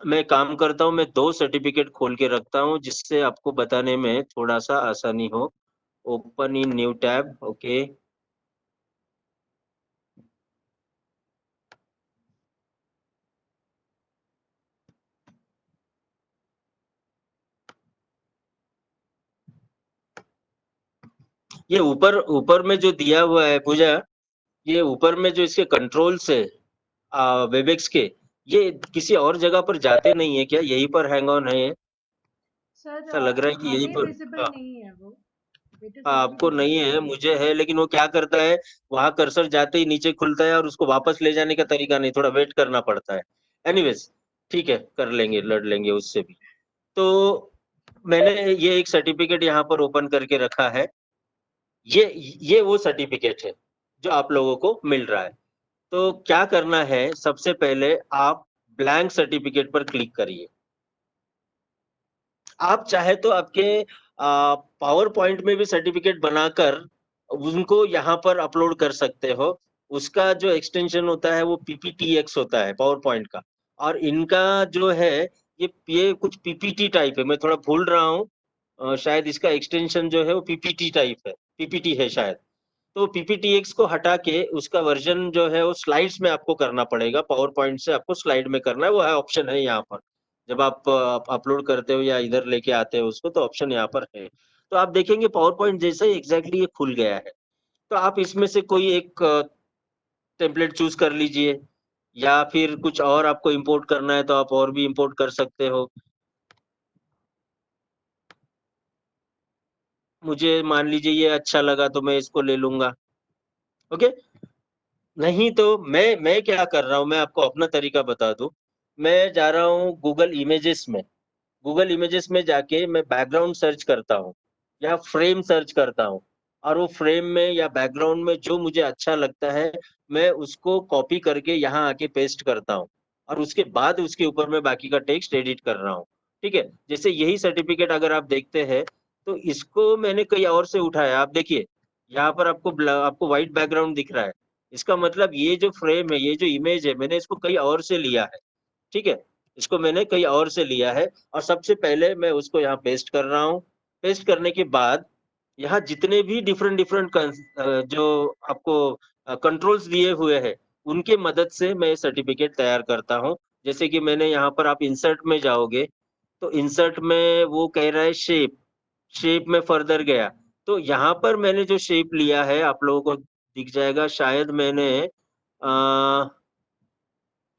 मैं काम करता हूँ, मैं 2 सर्टिफिकेट खोल के रखता हूँ जिससे आपको बताने में थोड़ा सा आसानी हो। Open in new tab, okay. ये ऊपर ऊपर में जो दिया हुआ है पूजा, ये ऊपर में जो इसके कंट्रोल्स है वेबएक्स के, ये किसी और जगह पर जाते नहीं है क्या, यही पर हैंग ऑन है ये? सर ऐसा लग रहा है कि यही हमें पर। विजिबल हाँ, नहीं है वो, इट इज नॉट आपको नहीं विजिबल। है, मुझे है, लेकिन वो क्या करता है, वहां कर्सर जाते ही नीचे खुलता है और उसको वापस ले जाने का तरीका नहीं, थोड़ा वेट करना पड़ता है। एनीवेज, ठीक है, कर लेंगे, लड़ लेंगे उससे भी। तो मैंने ये एक सर्टिफिकेट यहाँ पर ओपन करके रखा है। ये ये वो सर्टिफिकेट है जो आप लोगों को मिल रहा है। तो क्या करना है, सबसे पहले आप ब्लैंक सर्टिफिकेट पर क्लिक करिए। आप चाहे तो आपके पावर पॉइंट में भी सर्टिफिकेट बनाकर उनको यहाँ पर अपलोड कर सकते हो। उसका जो एक्सटेंशन होता है वो पीपीटीएक्स होता है पावर पॉइंट का, और इनका जो है ये कुछ पीपीटी टाइप है, मैं थोड़ा भूल रहा हूँ। शायद इसका एक्सटेंशन जो है वो पीपीटी टाइप है, पीपीटी है शायद। तो पीपीटीएक्स को हटा के उसका वर्जन जो है वो स्लाइड्स में आपको करना पड़ेगा, पावर पॉइंट से आपको स्लाइड में करना है, वो है ऑप्शन है यहाँ पर। जब आप अपलोड करते हो या इधर लेके आते हो उसको, तो ऑप्शन यहाँ पर है। तो आप देखेंगे पावर पॉइंट जैसे ही एग्जैक्टली ये खुल गया है। तो आप इसमें से कोई एक टेम्पलेट चूज कर लीजिए, या फिर कुछ और आपको इंपोर्ट करना है तो आप और भी इंपोर्ट कर सकते हो। मुझे मान लीजिए ये अच्छा लगा तो मैं इसको ले लूंगा। ओके, नहीं तो मैं क्या कर रहा हूँ, मैं आपको अपना तरीका बता दूं। मैं जा रहा हूँ गूगल इमेजेस में, गूगल इमेजेस में जाके मैं बैकग्राउंड सर्च करता हूँ या फ्रेम सर्च करता हूँ, और वो फ्रेम में या बैकग्राउंड में जो मुझे अच्छा लगता है मैं उसको कॉपी करके यहाँ आके पेस्ट करता हूँ, और उसके बाद उसके ऊपर मैं बाकी का टेक्स्ट एडिट कर रहा हूँ। ठीक है, जैसे यही सर्टिफिकेट अगर आप देखते हैं तो इसको मैंने कहीं और से उठाया। आप देखिए यहाँ पर आपको व्हाइट बैकग्राउंड दिख रहा है, इसका मतलब ये जो फ्रेम है, ये जो इमेज है, मैंने इसको कहीं और से लिया है। ठीक है, इसको मैंने कहीं और से लिया है, और सबसे पहले मैं उसको यहाँ पेस्ट कर रहा हूँ। पेस्ट करने के बाद यहाँ जितने भी डिफरेंट डिफरेंट जो आपको कंट्रोल्स दिए हुए हैं उनके मदद से मैं सर्टिफिकेट तैयार करता हूँ। जैसे कि मैंने यहाँ पर, आप इंसर्ट में जाओगे तो इंसर्ट में वो कह रहा है शेप, शेप में फर्दर गया तो यहाँ पर मैंने जो शेप लिया है आप लोगों को दिख जाएगा, शायद मैंने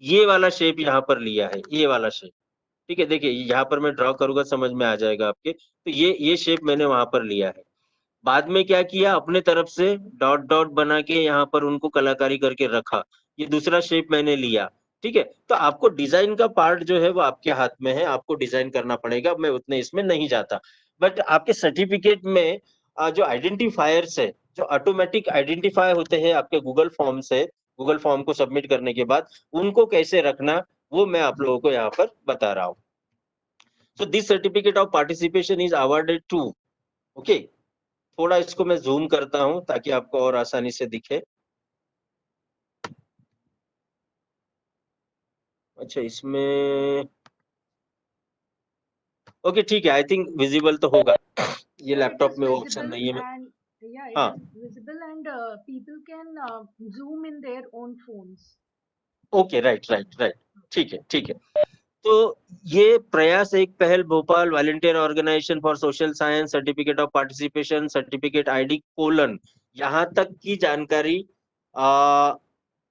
ये वाला शेप यहाँ पर लिया है, ये वाला शेप। ठीक है, देखिए यहाँ पर मैं ड्रॉ करूंगा समझ में आ जाएगा आपके, तो ये शेप मैंने वहां पर लिया है। बाद में क्या किया, अपने तरफ से डॉट डॉट बना के यहाँ पर उनको कलाकारी करके रखा, ये दूसरा शेप मैंने लिया। ठीक है, तो आपको डिजाइन का पार्ट जो है वो आपके हाथ में है, आपको डिजाइन करना पड़ेगा, मैं उतने इसमें नहीं जाता। बट आपके सर्टिफिकेट में जो आइडेंटिफायर्स है, जो ऑटोमेटिक आइडेंटिफाई होते हैं आपके गूगल फॉर्म से, गूगल फॉर्म को सबमिट करने के बाद उनको कैसे रखना, वो मैं आप लोगों को यहाँ पर बता रहा हूँ। So this certificate of participation is awarded to, okay, थोड़ा इसको मैं जूम करता हूं ताकि आपको और आसानी से दिखे। अच्छा, इसमें ओके ठीक है, आई थिंक विजिबल तो होगा, ये Yeah, it लैपटॉप is में वो ऑप्शन visible नहीं है। and yeah, it हाँ, is visible and people can zoom in their own phones. Okay, right right right, ठीक है ठीक है। तो ये प्रयास एक पहल Bhopal volunteer organisation for social science certificate of participation certificate ID colon, यहाँ तक की जानकारी आ,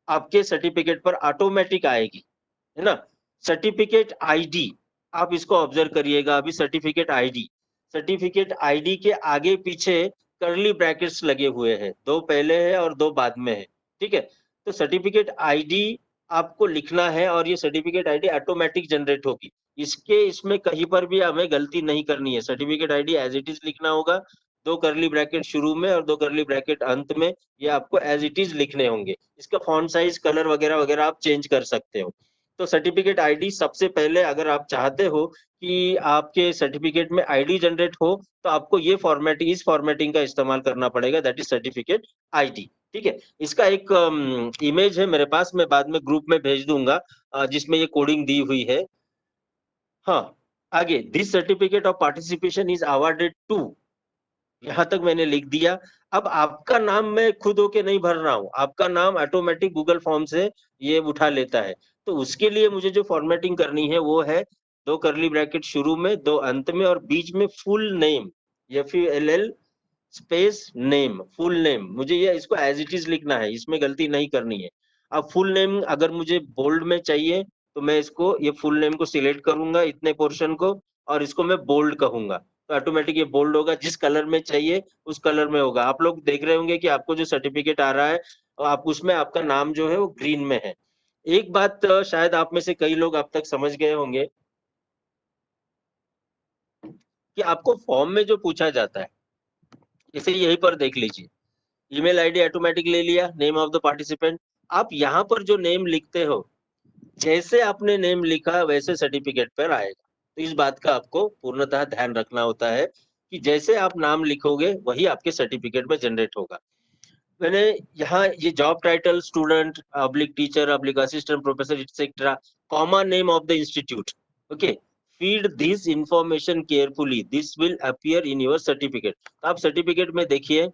आपके सर्टिफिकेट पर ऑटोमेटिक आएगी, है ना। सर्टिफिकेट आईडी, आप इसको ऑब्जर्व करिएगा, अभी सर्टिफिकेट आईडी के आगे पीछे कर्ली ब्रैकेट्स लगे हुए हैं, दो पहले है और दो बाद में है। ठीक है, तो सर्टिफिकेट आईडी आपको लिखना है और ये सर्टिफिकेट आईडी ऑटोमेटिक जनरेट होगी। इसमें कहीं पर भी हमें गलती नहीं करनी है, certificate ID as it is लिखना होगा, दो करली ब्रैकेट शुरू में और दो करली ब्रैकेट अंत में, ये आपको एज इट इज लिखने होंगे। इसका फॉन्ट साइज, कलर वगैरह वगैरह आप चेंज कर सकते हो। तो सर्टिफिकेट आईडी सबसे पहले, अगर आप चाहते हो कि आपके सर्टिफिकेट में आईडी जनरेट हो तो आपको ये फॉर्मेटिंग, इस फॉर्मेटिंग का इस्तेमाल करना पड़ेगा, दैट इज सर्टिफिकेट आईडी। ठीक है, इसका एक इमेज है मेरे पास, मैं बाद में ग्रुप में भेज दूंगा जिसमें ये कोडिंग दी हुई है। हाँ, आगे, this certificate of participation is awarded to, यहाँ तक मैंने लिख दिया। अब आपका नाम मैं खुद होके नहीं भर रहा हूँ, आपका नाम ऑटोमेटिक गूगल फॉर्म से ये उठा लेता है। तो उसके लिए मुझे जो फॉर्मेटिंग करनी है वो है, दो करली ब्रैकेट शुरू में, दो अंत में, और बीच में full name, FULL space name, full name, मुझे ये इसको एज इट इज लिखना है, इसमें गलती नहीं करनी है। अब फुल नेम अगर मुझे बोल्ड में चाहिए तो मैं इसको, ये फुल नेम को सिलेक्ट करूंगा, इतने पोर्शन को, और इसको मैं बोल्ड कहूंगा, तो ऑटोमेटिक ये बोल्ड होगा, जिस कलर में चाहिए उस कलर में होगा। आप लोग देख रहे होंगे कि आपको जो सर्टिफिकेट आ रहा है आप उसमें आपका नाम जो है वो ग्रीन में है। एक बात शायद आप में से कई लोग अब तक समझ गए होंगे कि आपको फॉर्म में जो पूछा जाता है, इसे यहीं पर देख लीजिए, ईमेल आईडी ऑटोमेटिक ले लिया, नेम ऑफ द पार्टिसिपेंट, आप यहाँ पर जो नेम लिखते हो, जैसे आपने नेम लिखा वैसे सर्टिफिकेट पर आएगा। तो इस बात का आपको पूर्णतः ध्यान रखना होता है कि जैसे आप नाम लिखोगे वही आपके सर्टिफिकेट में जनरेट होगा। मैंने यहाँ ये job title student oblique teacher oblique assistant professor etcetera, comma name of the institute, okay, feed this information carefully, this will appear in your certificate. आप सर्टिफिकेट में देखिए,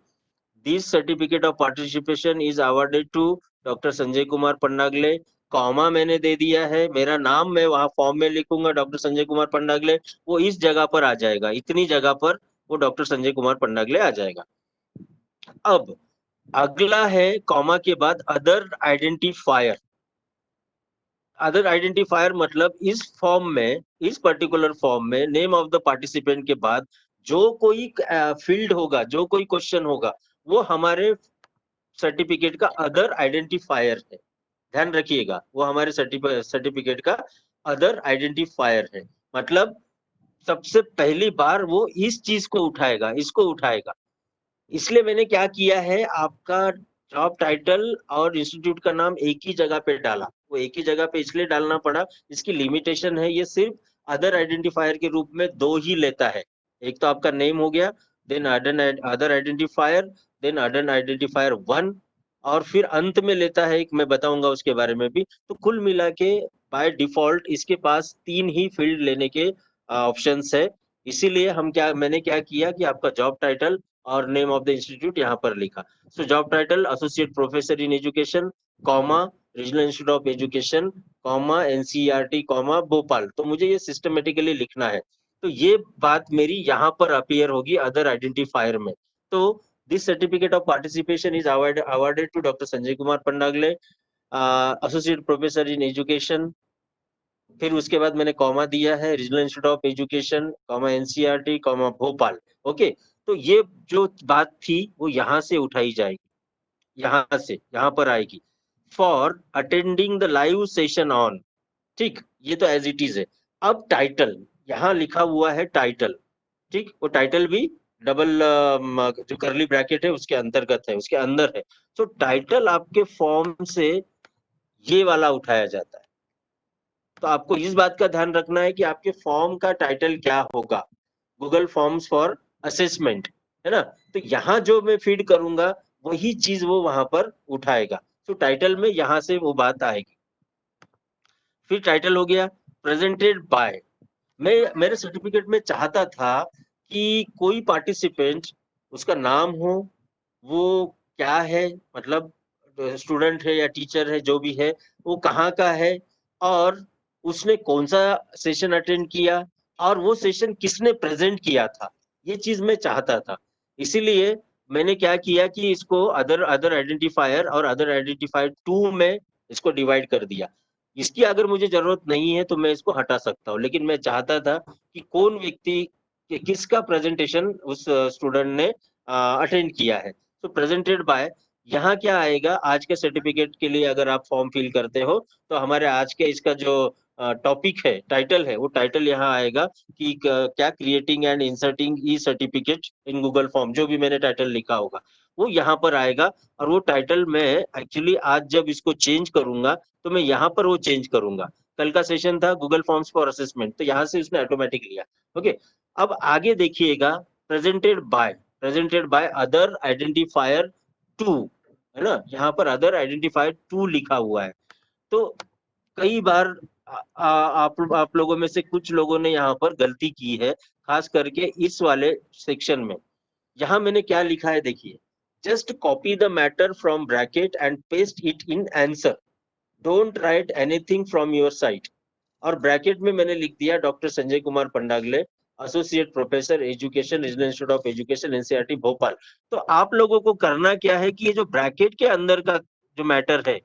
this certificate of participation is awarded to doctor Sanjay Kumar Pandagale, comma मैंने दे दिया है, मेरा नाम मैं वहां फॉर्म में लिखूंगा डॉक्टर संजय कुमार पंडागले, वो इस जगह पर आ जाएगा, इतनी जगह पर वो डॉक्टर संजय कुमार पंडागले आ जाएगा। अब अगला है कॉमा के बाद अदर आइडेंटिफायर। अदर आइडेंटिफायर मतलब इस फॉर्म में, इस पर्टिकुलर फॉर्म में नेम ऑफ द पार्टिसिपेंट के बाद जो कोई फील्ड होगा, जो कोई क्वेश्चन होगा, वो हमारे सर्टिफिकेट का अदर आइडेंटिफायर है। ध्यान रखिएगा, वो हमारे सर्टिफिकेट का अदर आइडेंटिफायर है। मतलब सबसे पहली बार वो इस चीज को उठाएगा, इसको उठाएगा। इसलिए मैंने क्या किया है, आपका जॉब टाइटल और इंस्टीट्यूट का नाम एक ही जगह पे डाला। वो एक ही जगह पे इसलिए डालना पड़ा, इसकी लिमिटेशन है, ये सिर्फ अदर आइडेंटिफायर के रूप में दो ही लेता है। एक तो आपका नेम हो गया, then other identifier, then other identifier 1, और फिर अंत में लेता है एक, मैं बताऊंगा उसके बारे में भी। तो कुल मिला के बाय डिफॉल्ट इसके पास 3 ही फील्ड लेने के ऑप्शंस है। इसीलिए मैंने क्या किया कि आपका जॉब टाइटल और नेम ऑफ द इंस्टीट्यूट यहाँ पर लिखा। So job title associate professor in education, comma regional institute of education, comma NCERT, comma Bhopal. तो मुझे ये सिस्टमेटिकली लिखना है। तो ये बात मेरी यहाँ पर अपीयर होगी अदर आइडेंटिफायर में। तो this certificate of participation is awarded to doctor Sanjay Kumar Pandagale, associate professor in education. फिर उसके बाद मैंने कॉमा दिया है, regional institute of education, comma NCERT, comma Bhopal. Okay, तो ये जो बात थी वो यहाँ से उठाई जाएगी, यहाँ से यहाँ पर आएगी। For attending the live session on, ठीक, ये तो एज इट इज है। अब टाइटल यहाँ लिखा हुआ है, टाइटल, ठीक, वो टाइटल भी डबल जो करली ब्रैकेट है उसके अंतर्गत है, उसके अंदर है। तो टाइटल आपके फॉर्म से ये वाला उठाया जाता है। तो आपको इस बात का ध्यान रखना है कि आपके फॉर्म का टाइटल क्या होगा, गूगल फॉर्म्स फॉर असेसमेंट, है ना। तो यहाँ जो मैं फीड करूंगा वही चीज वो वहां पर उठाएगा। तो टाइटल में यहाँ से वो बात आएगी। फिर टाइटल हो गया प्रेजेंटेड बाय। मैं मेरे सर्टिफिकेट में चाहता था कि कोई पार्टिसिपेंट, उसका नाम हो, वो क्या है, मतलब स्टूडेंट है या टीचर है, जो भी है, वो कहाँ का है, और उसने कौन सा सेशन अटेंड किया, और वो सेशन किसने प्रेजेंट किया था, ये चीज मैं चाहता था। इसीलिए मैंने क्या किया कि इसको अदर अदर आइडेंटिफायर और अदर आइडेंटिफायर 2 में इसको डिवाइड कर दिया। इसकी अगर मुझे जरूरत नहीं है तो मैं इसको हटा सकता हूँ, लेकिन मैं चाहता था कि कौन व्यक्ति किसका प्रेजेंटेशन उस स्टूडेंट ने अटेंड किया है। तो प्रेजेंटेड बाय, यहाँ क्या आएगा, आज के सर्टिफिकेट के लिए अगर आप फॉर्म फिल करते हो तो हमारे आज के इसका जो टॉपिक है, टाइटल है, वो टाइटल यहाँ आएगा कि क्या creating and inserting E certificate in Google form, जो भी मैंने टाइटल लिखा होगा वो यहाँ पर आएगा। और वो टाइटल में एक्चुअली आज जब इसको चेंज करूंगा तो मैं यहाँ पर वो चेंज करूंगा। कल का सेशन था गूगल फॉर्म्स फॉर असेसमेंट, तो यहाँ से उसने ऑटोमेटिक लिया। ओके, अब आगे देखिएगा, presented by, presented by other identifier 2, है ना, यहाँ पर अदर आइडेंटिफायर 2 लिखा हुआ है। तो कई बार आप लोगों में से कुछ लोगों ने यहाँ पर गलती की है, खास करके इस वाले सेक्शन में। यहाँ मैंने क्या लिखा है देखिए, just copy the matter from bracket and paste it in answer, don't write anything from your side. और ब्रैकेट में मैंने लिख दिया doctor Sanjay Kumar Pandagale, associate professor education, regional institute of education, NCERT Bhopal. तो आप लोगों को करना क्या है कि ये जो ब्रैकेट के अंदर का जो मैटर है,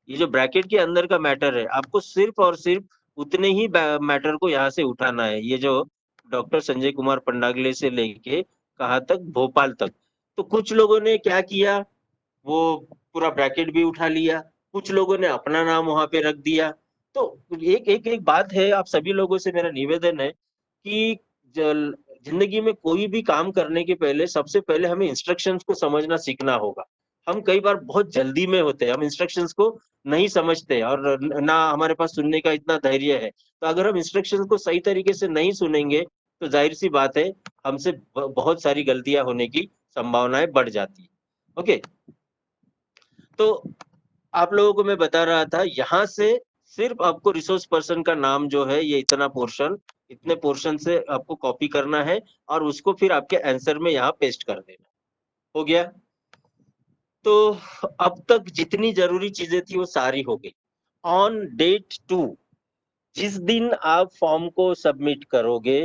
ये जो ब्रैकेट के अंदर का मैटर है, आपको सिर्फ और सिर्फ उतने ही मैटर को यहाँ से उठाना है, ये जो डॉक्टर संजय कुमार पंडागले से लेके कहाँ तक, भोपाल तक। तो कुछ लोगों ने क्या किया, वो पूरा ब्रैकेट भी उठा लिया, कुछ लोगों ने अपना नाम वहां पे रख दिया। तो एक बात है, आप सभी लोगों से मेरा निवेदन है कि जिंदगी में कोई भी काम करने के पहले सबसे पहले हमें इंस्ट्रक्शंस को समझना सीखना होगा। हम कई बार बहुत जल्दी में होते हैं, हम इंस्ट्रक्शंस को नहीं समझते और ना हमारे पास सुनने का इतना धैर्य है। तो अगर हम इंस्ट्रक्शंस को सही तरीके से नहीं सुनेंगे तो जाहिर सी बात है हमसे बहुत सारी गलतियां होने की संभावनाएं बढ़ जाती है। ओके, तो आप लोगों को मैं बता रहा था, यहाँ से सिर्फ आपको रिसोर्स पर्सन का नाम जो है, ये इतना पोर्शन, इतने पोर्शन से आपको कॉपी करना है और उसको फिर आपके आंसर में यहाँ पेस्ट कर देना। हो गया। तो अब तक जितनी जरूरी चीजें थी वो सारी हो गई। ऑन डेट 2, जिस दिन आप फॉर्म को सबमिट करोगे,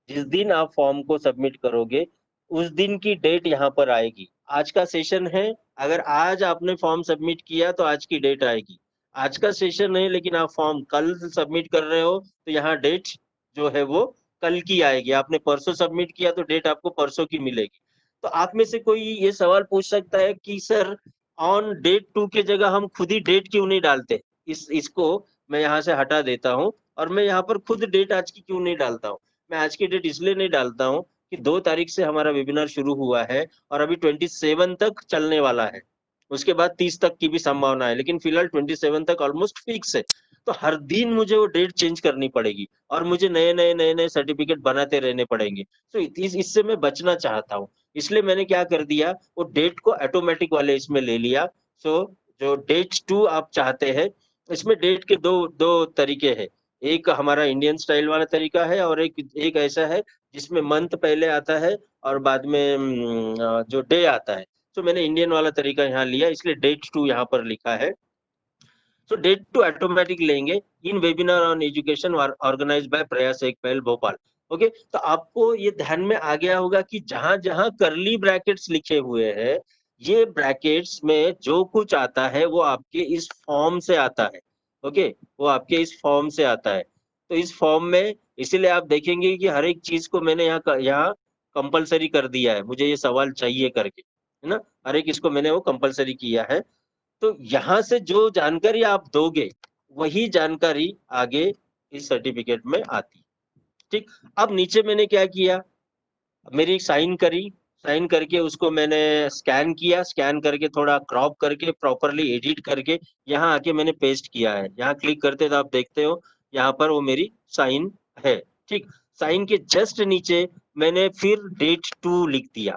जिस दिन आप फॉर्म को सबमिट करोगे उस दिन की डेट यहाँ पर आएगी। आज का सेशन है, अगर आज आपने फॉर्म सबमिट किया तो आज की डेट आएगी। आज का सेशन है लेकिन आप फॉर्म कल सबमिट कर रहे हो तो यहाँ डेट जो है वो कल की आएगी, आपने परसों सबमिट किया तो डेट आपको परसों की मिलेगी। तो आप में से कोई ये सवाल पूछ सकता है कि सर ऑन डेट 2 के जगह हम खुद ही डेट क्यों नहीं डालते? इसको मैं यहाँ से हटा देता हूँ और मैं यहाँ पर खुद डेट आज की क्यों नहीं डालता हूँ? मैं आज की डेट इसलिए नहीं डालता हूँ कि 2 तारीख से हमारा वेबिनार शुरू हुआ है और अभी 27 तक चलने वाला है। उसके बाद 30 तक की भी संभावना है, लेकिन फिलहाल 27 तक ऑलमोस्ट फिक्स है। तो हर दिन मुझे वो डेट चेंज करनी पड़ेगी और मुझे नए-नए सर्टिफिकेट बनाते रहने पड़ेंगे। तो इससे मैं बचना चाहता हूँ। इसलिए मैंने क्या कर दिया, वो डेट को ऑटोमेटिक वाले इसमें ले लिया। सो जो डेट 2 आप चाहते हैं, इसमें डेट के दो दो तरीके हैं। एक हमारा इंडियन स्टाइल वाला तरीका है और एक एक ऐसा है जिसमें मंथ पहले आता है और बाद में जो डे आता है। तो मैंने इंडियन वाला तरीका यहाँ लिया, इसलिए डेट 2 यहाँ पर लिखा है। सो डेट 2 ऑटोमेटिक लेंगे in webinar on education organised by Prayas एक पहल भोपाल। ओके, तो आपको ये ध्यान में आ गया होगा कि जहां जहां करली ब्रैकेट्स लिखे हुए हैं, ये ब्रैकेट्स में जो कुछ आता है वो आपके इस फॉर्म से आता है। ओके, वो आपके इस फॉर्म से आता है। तो इस फॉर्म में इसीलिए आप देखेंगे कि हर एक चीज को मैंने यहाँ कंपलसरी कर दिया है, मुझे ये सवाल चाहिए करके, है ना। हर एक इसको मैंने वो कंपलसरी किया है। तो यहाँ से जो जानकारी आप दोगे वही जानकारी आगे इस सर्टिफिकेट में आती। ठीक, अब नीचे मैंने क्या किया, मेरी साइन करी, साइन करके उसको मैंने स्कैन किया, स्कैन करके थोड़ा क्रॉप करके प्रॉपरली एडिट करके यहाँ आके मैंने पेस्ट किया है। यहाँ क्लिक करते तो आप देखते हो यहाँ पर वो मेरी साइन है। ठीक, साइन के जस्ट नीचे मैंने फिर डेट 2 लिख दिया।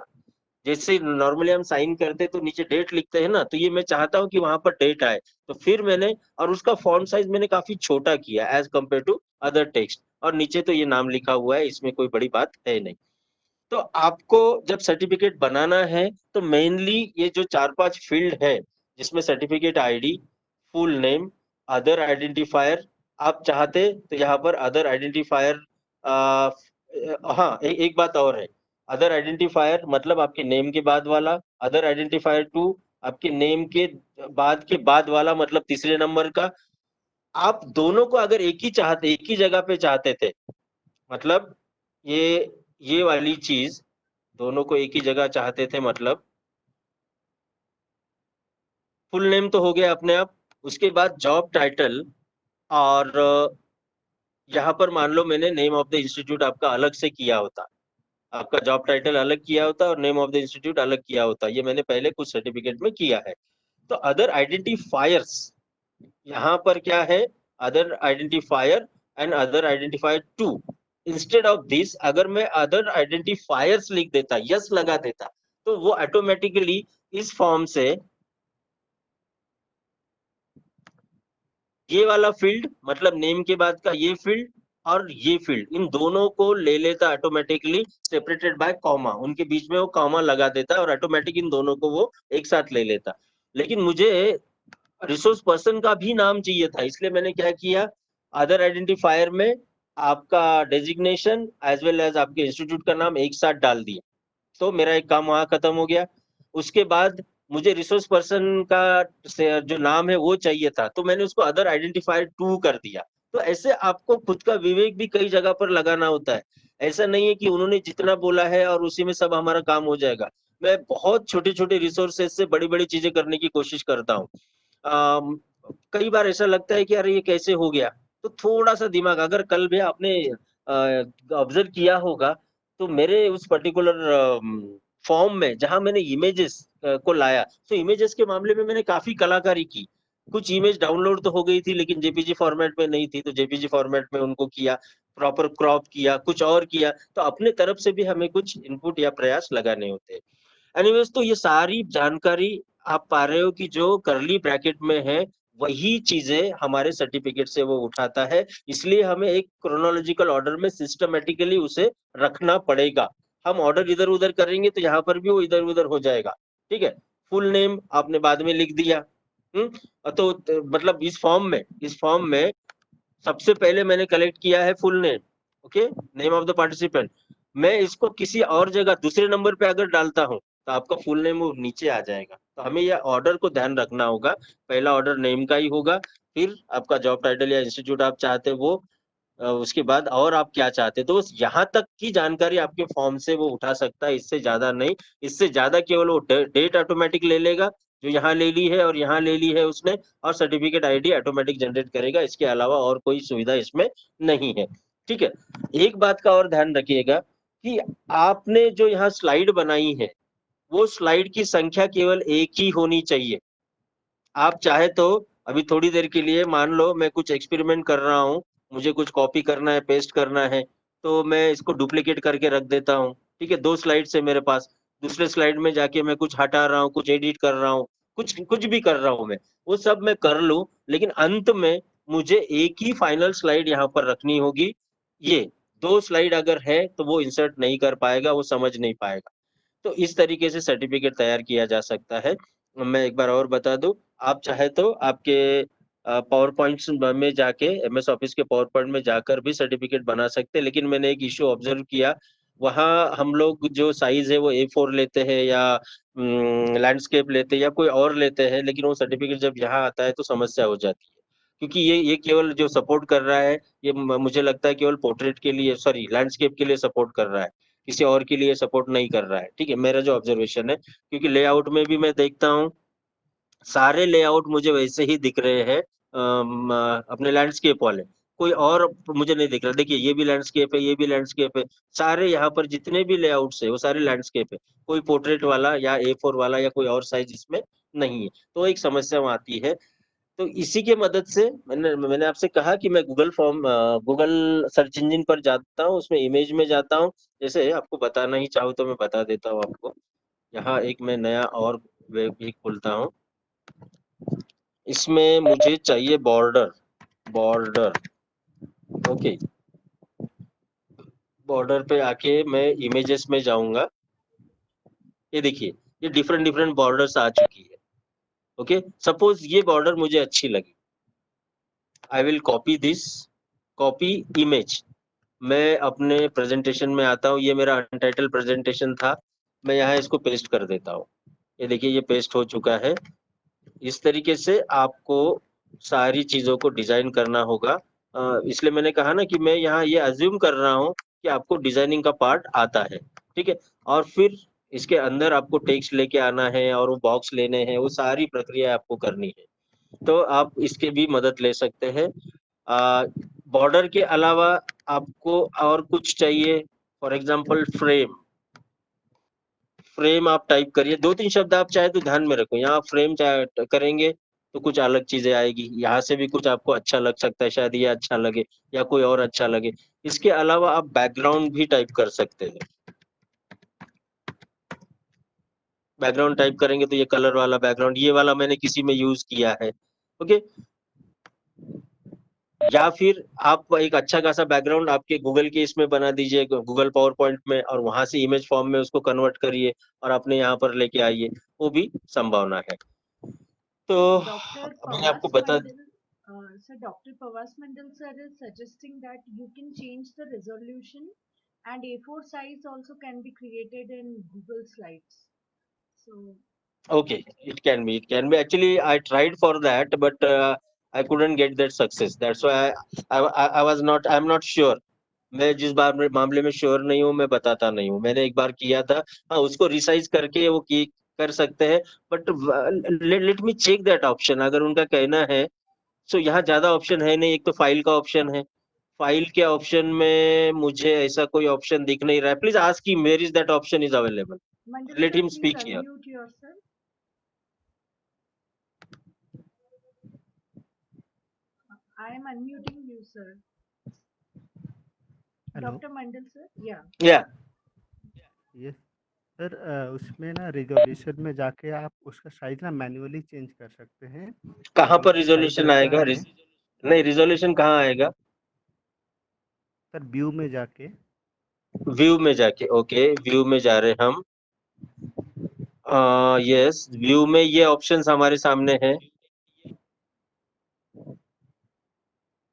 जैसे नॉर्मली हम साइन करते तो नीचे डेट लिखते हैं ना, तो ये मैं चाहता हूँ कि वहां पर डेट आए। तो फिर मैंने और उसका फॉन्ट साइज मैंने काफी छोटा किया as compare to other text, और नीचे तो ये नाम लिखा हुआ है, इसमें कोई बड़ी बात है नहीं। तो आपको जब सर्टिफिकेट बनाना है तो मेनली ये जो 4-5 फील्ड है, जिसमें certificate ID, full name, other identifier, आप चाहते तो यहाँ पर अदर आइडेंटिफायर, हाँ एक बात और है, अदर आइडेंटिफायर मतलब आपके नेम के बाद वाला, अदर आइडेंटिफायर 2 आपके नेम के बाद वाला मतलब तीसरे नंबर का। आप दोनों को अगर एक ही जगह पे चाहते थे, मतलब ये ये वाली चीज दोनों को एक ही जगह चाहते थे, मतलब फुल नेम तो हो गया अपने आप। उसके बाद जॉब टाइटल, और यहाँ पर मान लो मैंने नेम ऑफ द इंस्टीट्यूट आपका अलग से किया होता, आपका जॉब टाइटल अलग किया होता और नेम ऑफ द इंस्टीट्यूट अलग किया होता, ये मैंने पहले कुछ सर्टिफिकेट में किया है। तो अदर आइडेंटिफायर्स यहाँ पर क्या है, other identifier and other identifier 2, instead of this अगर मैं अदर आइडेंटिफायर्स लिख देता, यस लगा देता, तो वो ऑटोमेटिकली इस फॉर्म से ये वाला फील्ड, मतलब नेम के बाद का ये फील्ड और ये फील्ड, इन दोनों को ले लेता ऑटोमेटिकली, सेपरेटेड बाय कॉमा, उनके बीच में वो कॉमा लगा देता और ऑटोमेटिक इन दोनों को वो एक साथ ले लेता। लेकिन मुझे रिसोर्स पर्सन का भी नाम चाहिए था, इसलिए मैंने क्या किया, अदर आइडेंटिफायर में आपका डेजिग्नेशन एज वेल एज आपके इंस्टीट्यूट का नाम एक साथ डाल दिया, तो मेरा एक काम वहां खत्म हो गया। उसके बाद मुझे रिसोर्स पर्सन का जो नाम है वो चाहिए था, तो मैंने उसको अदर आइडेंटिफायर 2 कर दिया। तो ऐसे आपको खुद का विवेक भी कई जगह पर लगाना होता है। ऐसा नहीं है कि उन्होंने जितना बोला है और उसी में सब हमारा काम हो जाएगा। मैं बहुत छोटे छोटे रिसोर्सेज से बड़ी बड़ी चीजें करने की कोशिश करता हूँ। कई बार ऐसा लगता है कि अरे ये कैसे हो गया, तो थोड़ा सा दिमाग, अगर कल भी आपने ऑब्जर्व किया होगा, तो मेरे उस पर्टिकुलर फॉर्म में जहां मैंने इमेजेस को लाया, तो इमेजेस के मामले में मैंने काफी कलाकारी की। कुछ इमेज डाउनलोड तो हो गई थी लेकिन जेपीजी फॉर्मेट में नहीं थी, तो जेपीजी फॉर्मेट में उनको किया, प्रॉपर क्रॉप किया, कुछ और किया, तो अपने तरफ से भी हमें कुछ इनपुट या प्रयास लगाने होते हैं। एनीवेज, तो ये सारी जानकारी आप पा रहे हो कि जो करली ब्रैकेट में है वही चीजें हमारे सर्टिफिकेट से वो उठाता है, इसलिए हमें एक क्रोनोलॉजिकल ऑर्डर में सिस्टमेटिकली उसे रखना पड़ेगा। हम ऑर्डर इधर उधर करेंगे तो यहाँ पर भी वो इधर उधर हो जाएगा। ठीक है, फुल नेम आपने बाद में लिख दिया। मतलब इस फॉर्म में सबसे पहले मैंने कलेक्ट किया है full name, okay, name of the participant. मैं इसको किसी और जगह दूसरे नंबर पे अगर डालता हूँ तो आपका फुल नेम वो नीचे आ जाएगा। तो हमें यह ऑर्डर को ध्यान रखना होगा, पहला ऑर्डर नेम का ही होगा, फिर आपका जॉब टाइटल या इंस्टीट्यूट आप चाहते हैं वो, उसके बाद और आप क्या चाहते हैं, तो यहाँ तक की जानकारी आपके फॉर्म से वो उठा सकता है, इससे ज्यादा नहीं। इससे ज्यादा केवल वो डेट ऑटोमेटिक ले लेगा, जो यहाँ ले ली है और यहाँ ले ली है उसने, और सर्टिफिकेट आईडी ऑटोमेटिक जनरेट करेगा। इसके अलावा और कोई सुविधा इसमें नहीं है। ठीक है। एक बात का और ध्यान रखिएगा कि आपने जो यहाँ स्लाइड बनाई है, वो स्लाइड की संख्या केवल एक ही होनी चाहिए। आप चाहे तो अभी थोड़ी देर के लिए मान लो मैं कुछ एक्सपेरिमेंट कर रहा हूँ, मुझे कुछ कॉपी करना है, पेस्ट करना है, तो मैं इसको डुप्लीकेट करके रख देता हूँ। ठीक है, 2 स्लाइड है मेरे पास, दूसरे स्लाइड में जाके मैं कुछ हटा रहा हूँ, कुछ एडिट कर रहा हूँ, कुछ कुछ भी कर रहा हूँ मैं, वो सब मैं कर लूँ, लेकिन अंत में मुझे एक ही फाइनल स्लाइड यहाँ पर रखनी होगी। ये 2 स्लाइड अगर है तो वो इंसर्ट नहीं कर पाएगा, वो समझ नहीं पाएगा। तो इस तरीके से सर्टिफिकेट तैयार किया जा सकता है। मैं एक बार और बता दूं, आप चाहे तो आपके पावर पॉइंट्स में जाके, एमएस ऑफिस के पावर पॉइंट में जाकर भी सर्टिफिकेट बना सकते हैं। लेकिन मैंने एक इश्यू ऑब्जर्व किया, वहाँ हम लोग जो साइज है वो A4 लेते हैं या लैंडस्केप लेते हैं या कोई और लेते हैं, लेकिन वो सर्टिफिकेट जब यहाँ आता है तो समस्या हो जाती है। क्योंकि ये केवल जो सपोर्ट कर रहा है, ये मुझे लगता है केवल पोर्ट्रेट के लिए, सॉरी लैंडस्केप के लिए सपोर्ट कर रहा है, किसी और के लिए सपोर्ट नहीं कर रहा है। ठीक है, मेरा जो ऑब्जर्वेशन है, क्योंकि लेआउट में भी मैं देखता हूँ सारे लेआउट मुझे वैसे ही दिख रहे हैं, अपने लैंडस्केप वाले, कोई और मुझे नहीं दिख रहा। देखिए ये भी लैंडस्केप है, ये भी लैंडस्केप है, सारे यहाँ पर जितने भी लेआउट्स है वो सारे लैंडस्केप है, कोई पोर्ट्रेट वाला या A4 वाला या कोई और साइज इसमें नहीं है। तो एक समस्या वहाँ आती है। तो इसी के मदद से मैंने आपसे कहा कि मैं गूगल सर्च इंजन पर जाता हूँ, उसमें इमेज में जाता हूँ। जैसे आपको बताना ही चाहूँ तो मैं बता देता हूँ आपको। यहाँ एक मैं नया और वेब भी खोलता हूँ, इसमें मुझे चाहिए बॉर्डर। Border, okay. बॉर्डर पे आके मैं इमेजेस में जाऊंगा। ये देखिए, ये डिफरेंट डिफरेंट बॉर्डर्स आ चुकी है। ओके, सपोज ये बॉर्डर मुझे अच्छी लगी, I will copy this, copy image. मैं अपने प्रेजेंटेशन में आता हूँ, ये मेरा अनटाइटल प्रेजेंटेशन था, मैं यहाँ इसको पेस्ट कर देता हूँ। ये देखिए ये पेस्ट हो चुका है। इस तरीके से आपको सारी चीजों को डिजाइन करना होगा। इसलिए मैंने कहा ना कि मैं यहाँ ये अज्यूम कर रहा हूँ कि आपको डिजाइनिंग का पार्ट आता है। ठीक है, और फिर इसके अंदर आपको टेक्स्ट लेके आना है और वो बॉक्स लेने हैं, वो सारी प्रक्रिया आपको करनी है। तो आप इसके भी मदद ले सकते हैं। बॉर्डर के अलावा आपको और कुछ चाहिए, फॉर एग्जाम्पल फ्रेम। फ्रेम आप टाइप करिए, 2-3 शब्द आप चाहे तो ध्यान में रखो। यहाँ फ्रेम चाहे करेंगे तो कुछ अलग चीजें आएगी, यहाँ से भी कुछ आपको अच्छा लग सकता है, शायद ये अच्छा लगे या कोई और अच्छा लगे। इसके अलावा आप बैकग्राउंड भी टाइप कर सकते हैं। बैकग्राउंड टाइप करेंगे तो ये कलर वाला बैकग्राउंड, ये वाला मैंने किसी में यूज किया है। ओके, या फिर आप एक अच्छा खासा बैकग्राउंड आपके गूगल के इसमें बना दीजिए, गूगल पावर पॉइंट में, और वहां से इमेज फॉर्म में उसको कन्वर्ट करिए और अपने यहाँ पर लेके आइए, वो भी संभावना है। तो Dr. मैंने आपको Pavas बता, Mandal, so Dr. Pavas Mandal sir is suggesting that you can change the resolution and A4 size also can be created in Google Slides. So, okay, it can be actually I tried for that, but I couldn't get that success, that's why I was not, I'm not sure। मैं जिस बार मामले में sure नहीं हूँ मैं बताता नहीं हूँ। मैंने एक बार किया था, हाँ उसको रिसाइज करके वो की कर सकते हैं, but let me check that option, अगर उनका कहना है। सो यहाँ ज्यादा ऑप्शन है नहीं, एक तो फाइल का ऑप्शन है, फाइल के ऑप्शन में मुझे ऐसा कोई ऑप्शन दिख नहीं रहा है। Please ask him where is that option is available, Mandal let sir, him please speak here. unmute yourself. I am unmuting you, sir. Hello. Dr. Mandal sir, yeah. या यस सर, उसमें ना resolution में जाके आप उसका size ना manually change कर सकते हैं। कहाँ एक पर साइज रिजोल्यूशन रहता आएगा? है नहीं, रिजोल्यूशन कहाँ आएगा? सर, व्यू में जाके। व्यू में जाके, ओके व्यू में जा रहे हम। यस, व्यू में ये ऑप्शंस हमारे सामने हैं।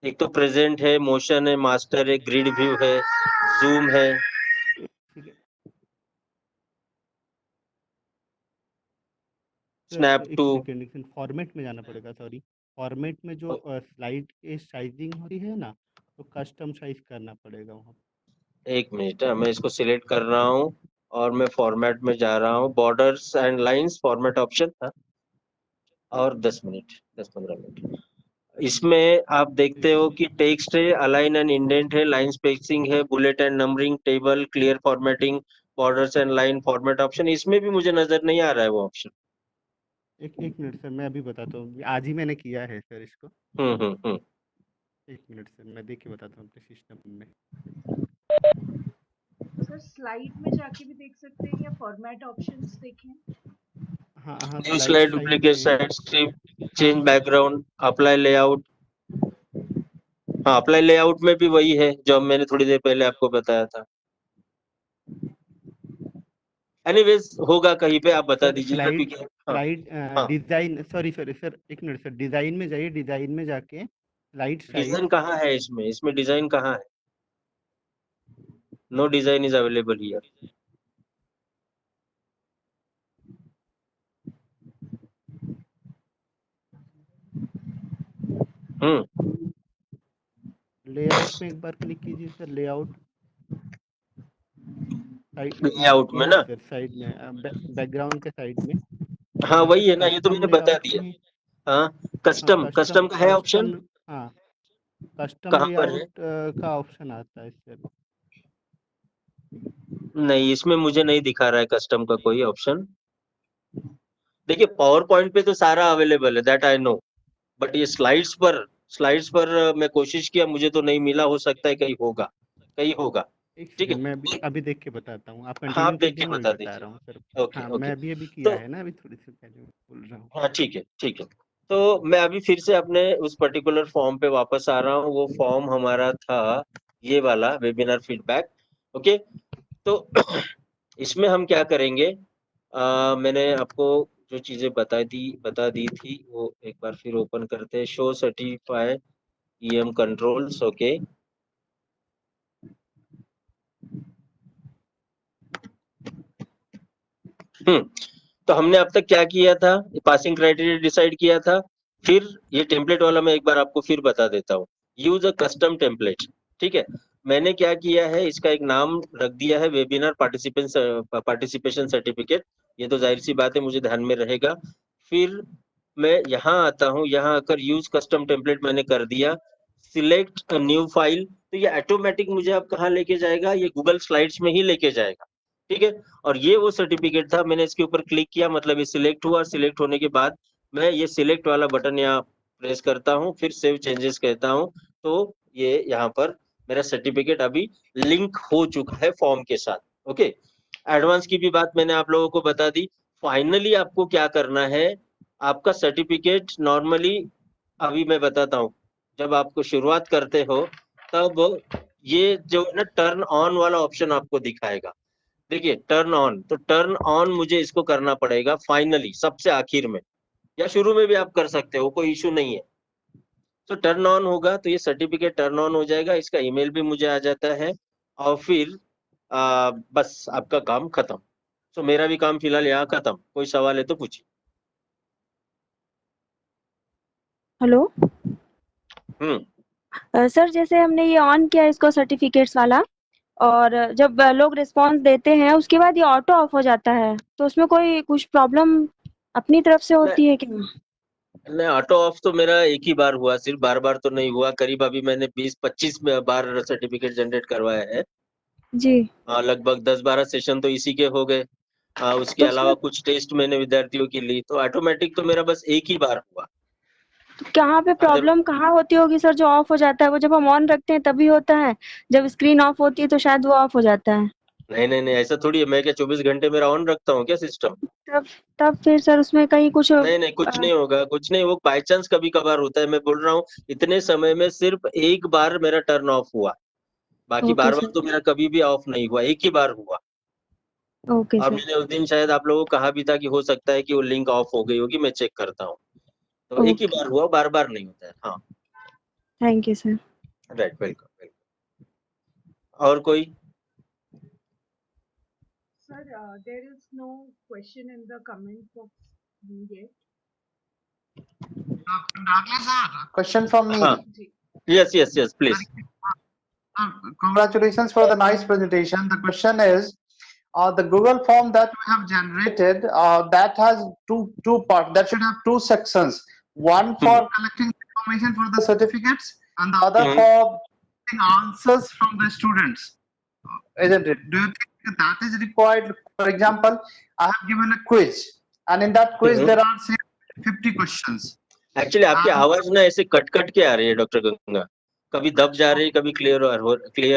एक तो प्रेजेंट है, मोशन है, मास्टर है, ग्रिड व्यू है, जूम है। ठीक है स्नैप सर, एक टू। सेकेंड फॉर्मेट में जाना पड़ेगा, सॉरी। फॉर्मेट में जो स्लाइड की साइजिंग होती है ना, तो कस्टम साइज करना पड़ेगा वहाँ। एक मिनट, मैं इसको सिलेक्ट कर रहा हूँ और मैं फॉर्मेट में जा रहा हूँ, borders and lines format option था, और 10 मिनट 10-15 मिनट। इसमें आप देखते हो कि टेक्स्ट है, अलाइन एंड इंडेंट है, लाइन स्पेसिंग है, bullet and numbering, table, clear formatting, borders and line format option, इसमें भी मुझे नजर नहीं आ रहा है वो ऑप्शन। एक मिनट सर, मैं अभी बताता हूँ, आज ही मैंने किया है सर इसको। हम्म। एक मिनट सर, मैं देख के बताता हूँ अपने सिस्टम में। सर स्लाइड में जाके भी देख सकते हैं या फॉर्मेट ऑप्शंस देखें? हाँ हाँ, new slide slide, size duplicate में। Slide, script, change background, apply layout. हाँ, अप्लाई लेआउट में भी वही है जो मैंने थोड़ी देर पहले आपको बताया था। एनीवेज होगा कहीं पे, आप बता सर दीजिएगा स्लाइड क्योंकि हाँ। स्लाइड हाँ, डिजाइन, सॉरी सॉरी सर, एक मिनट सर, डिजाइन में जाइए, डिजाइन में जाके स्लाइड डिजाइन साइज। कहाँ है इसमें डिजाइन कहाँ है? No design is available here. Layout में एक बार क्लिक कीजिए सर, लेआउट साइड। लेआउट में यहीं ना? सर साइड में, बैकग्राउंड के साइड में। हाँ यहाँ पे वही है ना, ये तो कस्टम मैंने बता लेआउट दिया। में। हाँ, हाँ, कस्टम कस्टम कस्टम का है ऑप्शन? कस्टम हाँ, कस्टम कहाँ पर है? लेआउट का ऑप्शन आता है सर। नहीं, इसमें मुझे नहीं दिखा रहा है कस्टम का कोई ऑप्शन। देखिए, पावर पॉइंट पे तो सारा अवेलेबल है, दैट आई नो, बट ये स्लाइड्स पर मैं कोशिश किया, मुझे तो नहीं मिला, हो सकता है कहीं होगा। एक ठीक है, सेकंड, मैं अभी देख के बताता हूँ, आप हाँ कंटिन्यू आप देख कीजिए, के मैं बता अभी बता रहा हूँ सर। दीजिए। ओके हाँ, ओके। मैं अभी किया तो है ना, अभी थोड़ी सी पहले बोल रहा हूँ। हाँ ठीक है। तो मैं अभी फिर से अपने उस पर्टिकुलर फॉर्म पे वापस आ रहा हूँ, वो फॉर्म हमारा था ये वाला, वेबिनार फीडबैक। ओके, तो इसमें हम क्या करेंगे, मैंने आपको जो चीजें बता दी थी, वो एक बार फिर ओपन करते हैं। Show certify EM controls. Okay, तो हमने अब तक क्या किया था, पासिंग क्राइटेरिया डिसाइड किया था। फिर ये टेम्पलेट वाला मैं एक बार आपको फिर बता देता हूँ, यूज अ कस्टम टेम्पलेट। ठीक है, मैंने क्या किया है, इसका एक नाम रख दिया है, वेबिनार पार्टिसिपेशन सर्टिफिकेट। ये तो जाहिर सी बात है, मुझे ध्यान में रहेगा। फिर मैं यहाँ आता हूँ, यहाँ आकर यूज कस्टम टेम्पलेट मैंने कर दिया, सिलेक्ट न्यू फाइल। तो ये ऑटोमेटिक मुझे अब कहाँ लेके जाएगा, ये गूगल स्लाइड्स में ही लेके जाएगा। ठीक है, और ये वो सर्टिफिकेट था, मैंने इसके ऊपर क्लिक किया, मतलब ये सिलेक्ट हुआ। सिलेक्ट होने के बाद मैं ये सिलेक्ट वाला बटन यहाँ प्रेस करता हूँ, फिर सेव चेंजेस कहता हूँ, तो ये यहाँ पर मेरा सर्टिफिकेट अभी लिंक हो चुका है फॉर्म के साथ। ओके, एडवांस की भी बात मैंने आप लोगों को बता दी। फाइनली आपको क्या करना है, आपका सर्टिफिकेट नॉर्मली, अभी मैं बताता हूँ, जब आपको शुरुआत करते हो तब ये जो ना टर्न ऑन वाला ऑप्शन आपको दिखाएगा। देखिए, टर्न ऑन, तो टर्न ऑन मुझे इसको करना पड़ेगा फाइनली, सबसे आखिर में, या शुरू में भी आप कर सकते हो, कोई इशू नहीं है। तो टर्न ऑन होगा तो ये सर्टिफिकेट टर्न ऑन हो जाएगा, इसका ईमेल भी मुझे आ जाता है, और फिर बस आपका काम खत्म। तो मेरा भी काम फिलहाल यहाँ खत्म। कोई सवाल है तो पूछिए। हेलो सर, जैसे हमने ये ऑन किया इसको सर्टिफिकेट्स वाला, और जब लोग रिस्पांस देते हैं उसके बाद ये ऑटो ऑफ हो जाता है, तो उसमें कोई कुछ प्रॉब्लम अपनी तरफ से होती है क्या? नहीं, ऑटो ऑफ तो मेरा एक ही बार हुआ, सिर्फ बार बार तो नहीं हुआ। करीब अभी मैंने 20-25 बार सर्टिफिकेट जनरेट करवाया है। जी। लगभग 10-12 सेशन तो इसी के हो गए। उसके तो अलावा उसमें कुछ टेस्ट मैंने विद्यार्थियों की ली, तो ऑटोमेटिक तो मेरा बस एक ही बार हुआ। कहाँ पे अदर प्रॉब्लम कहाँ होती होगी सर, जो ऑफ हो जाता है? वो जब हम ऑन रखते हैं तभी होता है, जब स्क्रीन ऑफ होती है तो शायद वो ऑफ हो जाता है। नहीं, ऐसा थोड़ी है, मैं क्या 24 घंटे मेरा ऑन रखता हूँ क्या सिस्टम? तब तब फिर सर उसमें कहीं कुछ नहीं, कुछ नहीं होगा, कुछ नहीं, वो बाई चांस कभी कभार होता है। मैं बोल रहा हूँ, इतने समय में सिर्फ एक बार मेरा टर्न ऑफ हुआ, बाकी ओके बार बार सर। तो मेरा कभी भी ऑफ नहीं हुआ, एक ही बार हुआ। ओके और सर। मैंने उस दिन शायद आप लोगों को कहा भी था कि हो सकता है कि वो लिंक ऑफ हो गई होगी, मैं चेक करता हूँ। तो एक ही ओके, बार हुआ, बार बार नहीं होता है। हाँ, thank you sir. Right, welcome. और कोई? Sir, there is no question in the comment box yet. Dr. Dagli sir, question from me. हाँ, जी. Yes please. Congratulations for the nice presentation. The question is, the Google form that we have generated, that has two parts. That should have two sections. One for collecting information for the certificates, and the other for getting answers from the students. Isn't it? Do you think that is required? For example, I have given a quiz, and in that quiz there are say 50 questions. Actually आपकी आवाज ना ऐसे cut cut के आ रही है doctor Ganga, कभी दब जा रही है, कभी क्लियर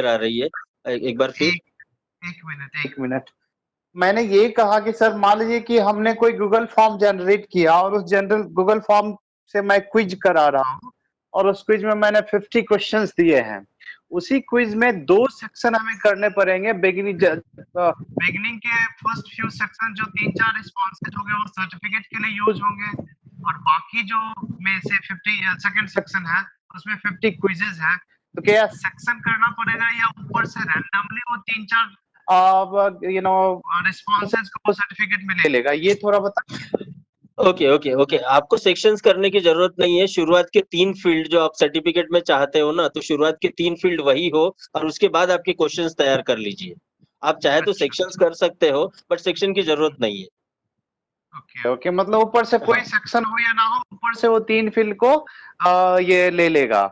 आ रही है। एक बार फिर। एक मिनट। मैंने ये कहा कि सर मान लीजिए कि हमने कोई गूगल फॉर्म जनरेट किया और उस जनरल गूगल फॉर्म से मैं क्विज करा रहा हूँ और उस क्विज में मैंने 50 क्वेश्चंस दिए हैं। उसी क्विज में दो सेक्शन हमें करने पड़ेंगे। बिगिनिंग के फर्स्ट फ्यू सेक्शन जो 3-4 रिस्पॉन्सेज होंगे वो सर्टिफिकेट के लिए यूज होंगे, और बाकी जो में से 50 सेकंड सेक्शन है उसमें 50 क्विजेस है। तो क्या सेक्शन करना पड़ेगा या ऊपर से रैंडमली वो 3-4 रिस्पॉन्सेज को सर्टिफिकेट में ले लेगा? ये थोड़ा बता। ओके आपको सेक्शंस करने की जरूरत नहीं है। शुरुआत के 3 फील्ड जो आप सर्टिफिकेट में चाहते हो ना, तो शुरुआत के 3 फील्ड वही हो और उसके बाद आपके क्वेश्चंस तैयार कर लीजिए। आप चाहे तो सेक्शंस कर सकते हो, बट सेक्शन की जरूरत नहीं है। ओके मतलब ऊपर से कोई सेक्शन हो या ना हो, ऊपर से वो 3 फील्ड को ये ले लेगा।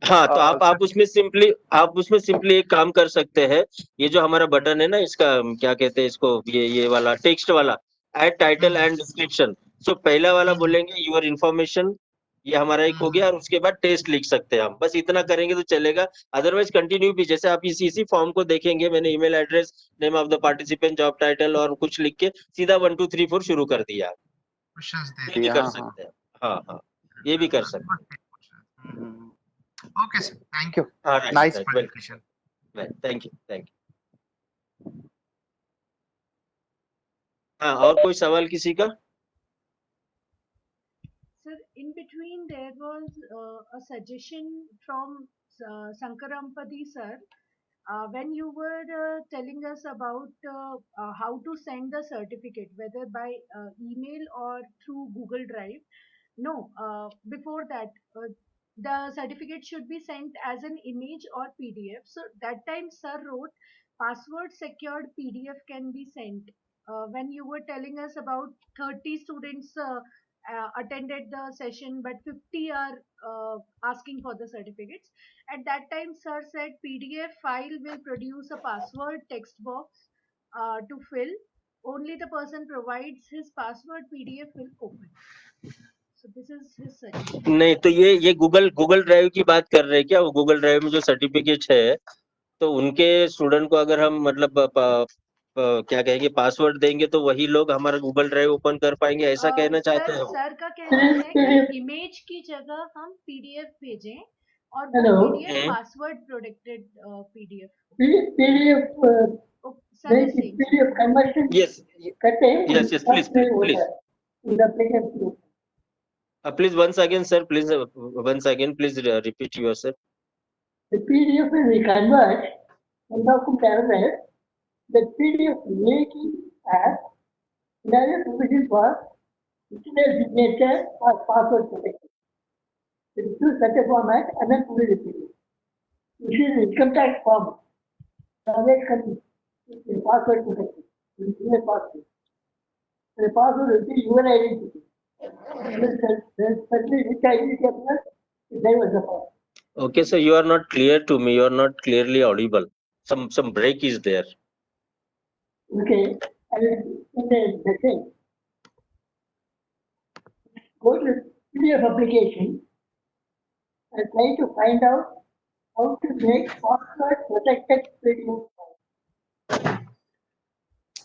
हाँ, तो आप उसमें सिंपली एक काम कर सकते हैं। ये जो हमारा बटन है ना, इसका क्या कहते हैं इसको, ये वाला टेक्स्ट वाला, ऐड टाइटल एंड डिस्क्रिप्शन। सो पहला वाला बोलेंगे यूर इन्फॉर्मेशन, ये हमारा एक हो गया, और उसके बाद टेस्ट लिख सकते हैं हम। बस इतना करेंगे तो चलेगा। अदरवाइज कंटिन्यू भी, जैसे आप इसी फॉर्म को देखेंगे, मैंने email address, name of the participant, job title और कुछ लिख के सीधा 1 2 3 4 शुरू कर दिया। ये भी कर सकते हैं। हाँ, ये भी कर सकते हैं। Okay, sir. Thank you. Right, nice right, presentation. Right. Thank you. हाँ, और कोई सवाल किसी का? Sir, in between there was a suggestion from Sankarampati sir. When you were telling us about how to send the certificate, whether by email or through Google Drive. No, before that, the certificate should be sent as an image or PDF. So that time sir wrote password secured PDF can be sent. When you were telling us about 30 students attended the session, but 50 are asking for the certificates. At that time sir said PDF file will produce a password text box to fill. Only the person provides his password, PDF will open. So this is his suggestion. नहीं, तो ये Google drive की बात कर रहे हैं क्या? वो गूगल ड्राइव में जो सर्टिफिकेट है, तो उनके स्टूडेंट को अगर हम मतलब क्या कहेंगे, पासवर्ड देंगे तो वही लोग हमारा गूगल ड्राइव ओपन कर पाएंगे, ऐसा कहना चाहते हैं? सर का कहना है कि इमेज की जगह हम PDF भेजें और वो PDF password protected PDF conversion करते हैं। yes please once again sir, please repeat yourself. The PDF when we convert one document, the PDF making as another provision for signature or password protection. It is to such a format and then fully repeated. This is income tax form. Always password protection. The password will be your identity. Which identity applies? There was the password. Okay, so you are not clear to me. You are not clearly audible. Some break is there. Okay, and the thing. Go to PDF application and try to find out how to make password protected PDF.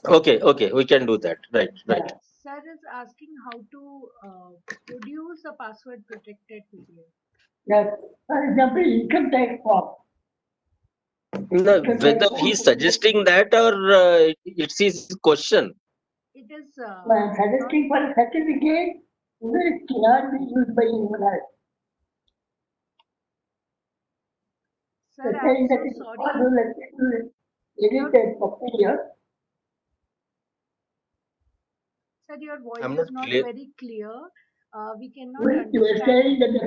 Okay, we can do that. Right. Sir is asking how to produce a password protected PDF. Yes, for example, income tax form. No, whether he's suggesting that or it's his question. It is. When suggesting for a certificate, it cannot be used by anyone else. Sir, I'm so sorry. Sir, your voice is not very clear. We cannot understand. You are saying that the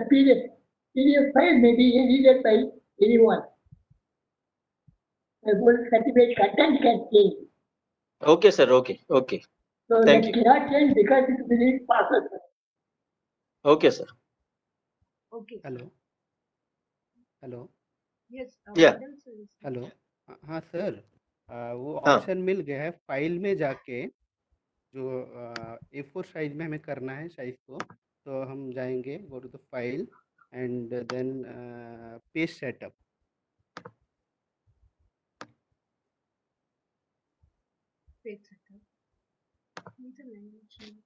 PDF file may be edited by anyone. both certificate content can change. Okay, sir. Okay. Okay. So Thank that you. cannot change because it will be process. Okay, sir. Okay. Hello hello Yes, Yeah. Madam Sir. Hello हाँ sir वो हाँ. Option मिल गया है file में जाके जो A4 size में हमें करना है साइज को तो हम जाएंगे go to the file and then page setup Page setup. Needs a language name.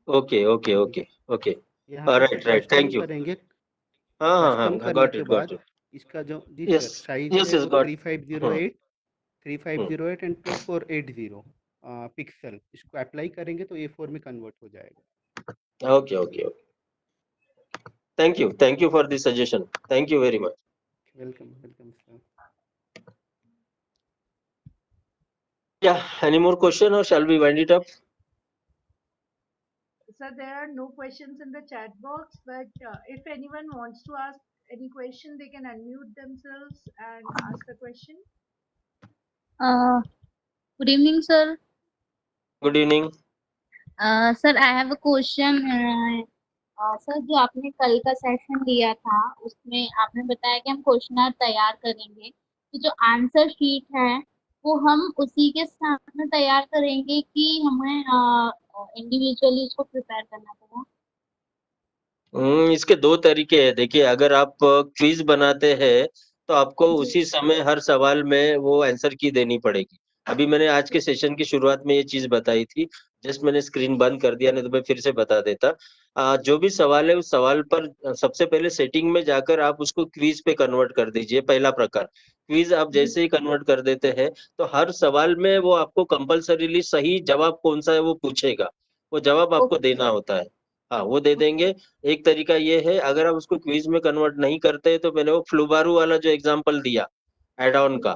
Okay. Okay. Okay. Okay. यहाँ पे Right. Right. Custom Thank you. करेंगे हाँ. कस्टम करने Got के it. Got बाद it. इसका जो जी Yes. Sir size Yes. है Yes. वो Got. 3508 3508 एंड 2480 पिक्सल इसको अप्लाई करेंगे तो A4 में कन्वर्ट हो जाएगा Okay. Okay. Okay. Thank you. Thank you for the suggestion. Thank you very much. Welcome welcome sir Yeah. Any more question or shall we wind it up? Sir, there are no questions in the chat box, but if anyone wants to ask any question, they can unmute themselves and ask the question. Good evening, sir. Good evening. Sir, I have a question. Sir जो आपने कल का session लिया था उसमें आपने बताया कि हम क्वेश्चनर तैयार करेंगे तो जो आंसर शीट है वो हम उसी के साथ में तैयार करेंगे कि हमें इंडिविजुअली उसको प्रिपेयर करना पड़ेगा। इसके दो तरीके हैं। देखिए, अगर आप क्विज बनाते हैं तो आपको जी। उसी समय हर सवाल में वो आंसर की देनी पड़ेगी। अभी मैंने आज के सेशन की शुरुआत में ये चीज बताई थी, जस्ट मैंने स्क्रीन बंद कर दिया, नहीं तो मैं फिर से बता देता। जो भी सवाल है उस सवाल पर सबसे पहले सेटिंग में जाकर आप उसको क्विज पे कन्वर्ट कर दीजिए। पहला प्रकार, क्विज आप जैसे ही कन्वर्ट कर देते हैं तो हर सवाल में वो आपको कंपल्सरीली सही जवाब कौन सा है वो पूछेगा, वो जवाब आपको देना होता है। हाँ, वो दे देंगे। एक तरीका ये है, अगर आप उसको क्विज में कन्वर्ट नहीं करते तो मैंने वो फ्लूबारू वाला जो एग्जांपल दिया एड ऑन का,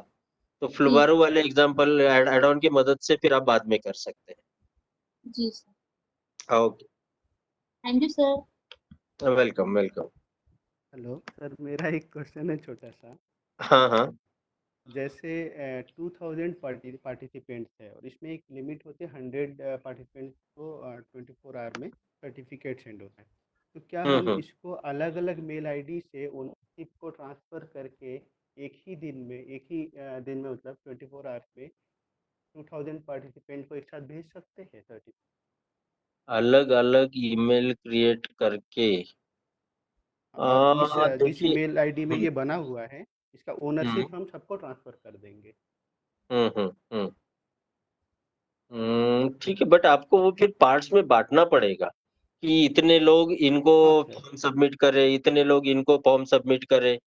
तो फ्लूबारू वाले एग्जांपल एड ऑन की मदद से फिर आप बाद में कर सकते हैं। जी sir. Okay, thank you sir. Welcome welcome. Hello sir मेरा एक क्वेश्चन है छोटा सा हाँ। जैसे 2000 पार्टिसिपेंट्स है और इसमें एक लिमिट होती है 100 पार्टिसिपेंट्स को 24 आवर में सर्टिफिकेट सेंड होता है तो क्या हम हम्म। इसको अलग अलग मेल आईडी से ओनरशिप को ट्रांसफ़र करके एक ही दिन में मतलब 24 आवर्स में 2000 पार्टिसिपेंट को एक साथ भेज सकते हैं सर्टिफिकेट अलग अलग ईमेल क्रिएट करके जिस देखिए। मेल आईडी में ये बना हुआ है इसका ओनरशिप हम सबको ट्रांसफ़र कर देंगे हम्म। ठीक है, बट आपको वो फिर पार्ट्स में बांटना पड़ेगा कि इतने लोग इनको हाँ सर फॉर्म सबमिट करें, इतने लोग इनको फॉर्म सबमिट करें,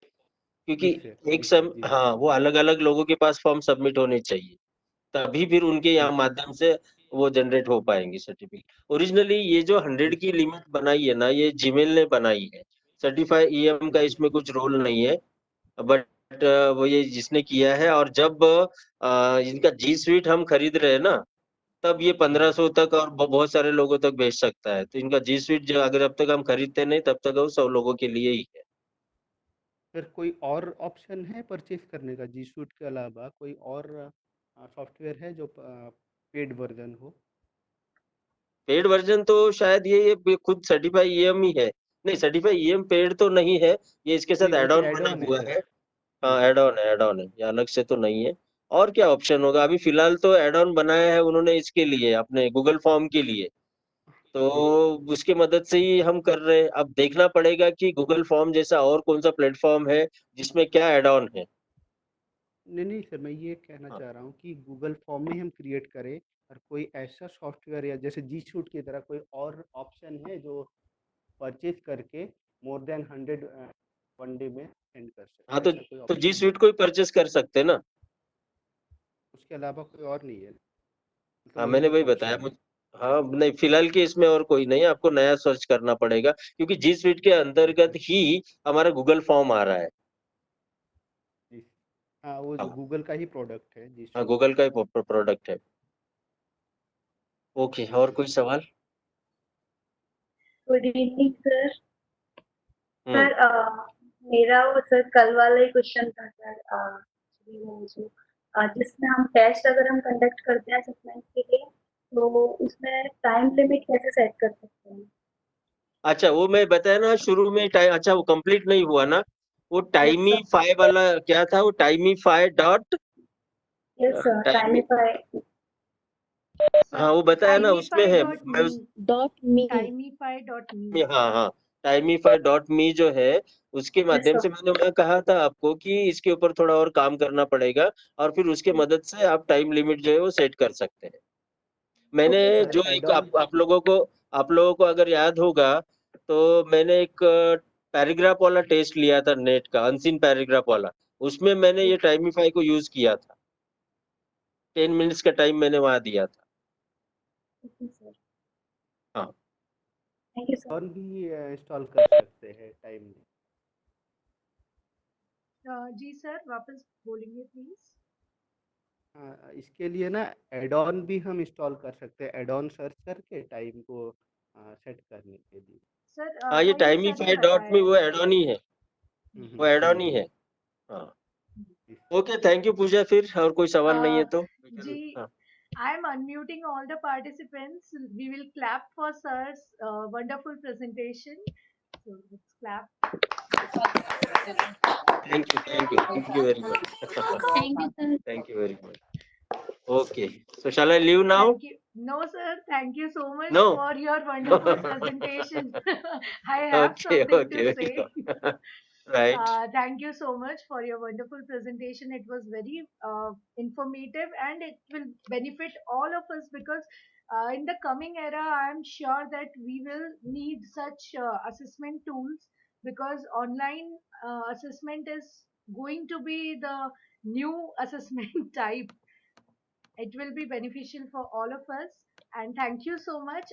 क्योंकि जी सर जी हाँ, वो अलग अलग लोगों के पास फॉर्म सबमिट होने चाहिए, तभी फिर उनके यहाँ ठीक माध्यम से वो जनरेट हो पाएंगी सर्टिफिकेट। ओरिजिनली ये जो 100 ठीक की लिमिट बनाई है ना, ये जीमेल ने बनाई है। सर्टिफाई ईएम का जी इसमें कुछ रोल नहीं है, बट वो ये जिसने किया है। और जब इनका जी स्वीट हम खरीद रहे हैं ना, तब ये 1500 तक और बहुत सारे लोगों तक भेज सकता है। तो इनका जी स्वीट जो अगर जब तक हम खरीदते नहीं तब तक वो 100 लोगों के लिए ही है। सर कोई और ऑप्शन है परचेज करने का जी सूट के अलावा कोई और सॉफ्टवेयर है जो पेड वर्जन हो पेड वर्जन तो शायद ये खुद सर्टिफाई ईएम ही है। नहीं, सर्टिफाई ईएम पेड तो नहीं है, ये इसके साथ नहीं वो एड तो ऑन एड बना ऑन है हुआ सर है। हाँ, एड ऑन है, एड ऑन है, ये अलग से तो नहीं है। और क्या ऑप्शन होगा? अभी फिलहाल तो एड ऑन बनाया है उन्होंने इसके लिए, अपने गूगल फॉर्म के लिए, तो उसकी मदद से ही हम कर रहे हैं। अब देखना पड़ेगा कि गूगल फॉर्म जैसा और कौन सा प्लेटफॉर्म है जिसमें क्या एड ऑन है। नहीं सर मैं ये कहना हाँ। चाह रहा हूँ कि गूगल फॉर्म में हम क्रिएट करें और कोई ऐसा सॉफ्टवेयर या जैसे जी सूट की तरह कोई और ऑप्शन है जो परचेज करके मोर देन 100 वन डे में सेंड कर हाँ, सके ऐसा कोई तो जी ऑप्शन है स्वीट को ही परचेस कर सकते हैं ना। उसके अलावा कोई और नहीं है मतलब हाँ, वही मैंने एक वही बताया ऑप्शन है मुझे। हाँ, नहीं, फिलहाल के इसमें और कोई नहीं है, आपको नया सर्च करना पड़ेगा, क्योंकि जी स्वीट के ठीक अंतर्गत है ही हमारा गूगल फॉर्म आ रहा है। जी हाँ वो जो हाँ। गूगल का ही प्रोडक्ट है जी हाँ, सूट गूगल का ही प्रोडक्ट है। ओके, और कोई सवाल? Good evening, sir. हम्म। मेरा वो सर कल वाला ही क्वेश्चन था सर, जिसमें हम टेस्ट अगर हम कंडक्ट करते हैं असेसमेंट के लिए, तो उसमें टाइम लिमिट कैसे सेट कर सकते हैं? अच्छा, वो मैं बताया ना शुरू में टाइम, अच्छा वो कंप्लीट नहीं हुआ ना, वो टाइमीफाई वाला क्या था, वो टाइमीफाई डॉट यस सर, टाइमीफाई। हाँ वो बताया ना उसमें है, मैं उस Timify.me. हाँ हाँ timify.me जो है उसके माध्यम से मैंने वहाँ कहा था आपको कि इसके ऊपर थोड़ा और काम करना पड़ेगा, और फिर उसके मदद से आप टाइम लिमिट जो है वो सेट कर सकते हैं। मैंने सर जो एक एड-ऑन आप लोगों को अगर याद होगा, तो मैंने एक पैराग्राफ वाला टेस्ट लिया था नेट का, अनसीन पैराग्राफ वाला, उसमें मैंने ये टाइमीफाई को यूज किया था, 10 मिनट्स का टाइम मैंने वहाँ दिया था। हाँ थैंक यू सर। एड-ऑन भी इंस्टॉल कर सकते हैं टाइम में। जी सर, वापस बोलेंगे प्लीज। इसके लिए ना एड-ऑन भी हम इंस्टॉल कर सकते हैं, एड-ऑन सर्च करके टाइम को सेट करने के लिए। सर हाँ, ये कल सर ने टाइमीफाई डॉट में बताया वो एड ऑन ही है, वो एड ऑन ही है। हाँ ओके, थैंक यू पूजा, फिर और कोई सवाल नहीं है तो जी, हाँ। I am unmuting all the participants. We will clap for sir's wonderful presentation. So let's clap. Thank you very much. Thank you, sir. Thank you very much. Okay, so shall I leave now? Thank you. No, sir. Thank you so much No. for your wonderful presentation. I have Okay, something to okay, say. right. Thank you so much for your wonderful presentation. It was very informative and it will benefit all of us because in the coming era, I am sure that we will need such assessment tools because online assessment is going to be the new assessment type. It will be beneficial for all of us. And thank you so much.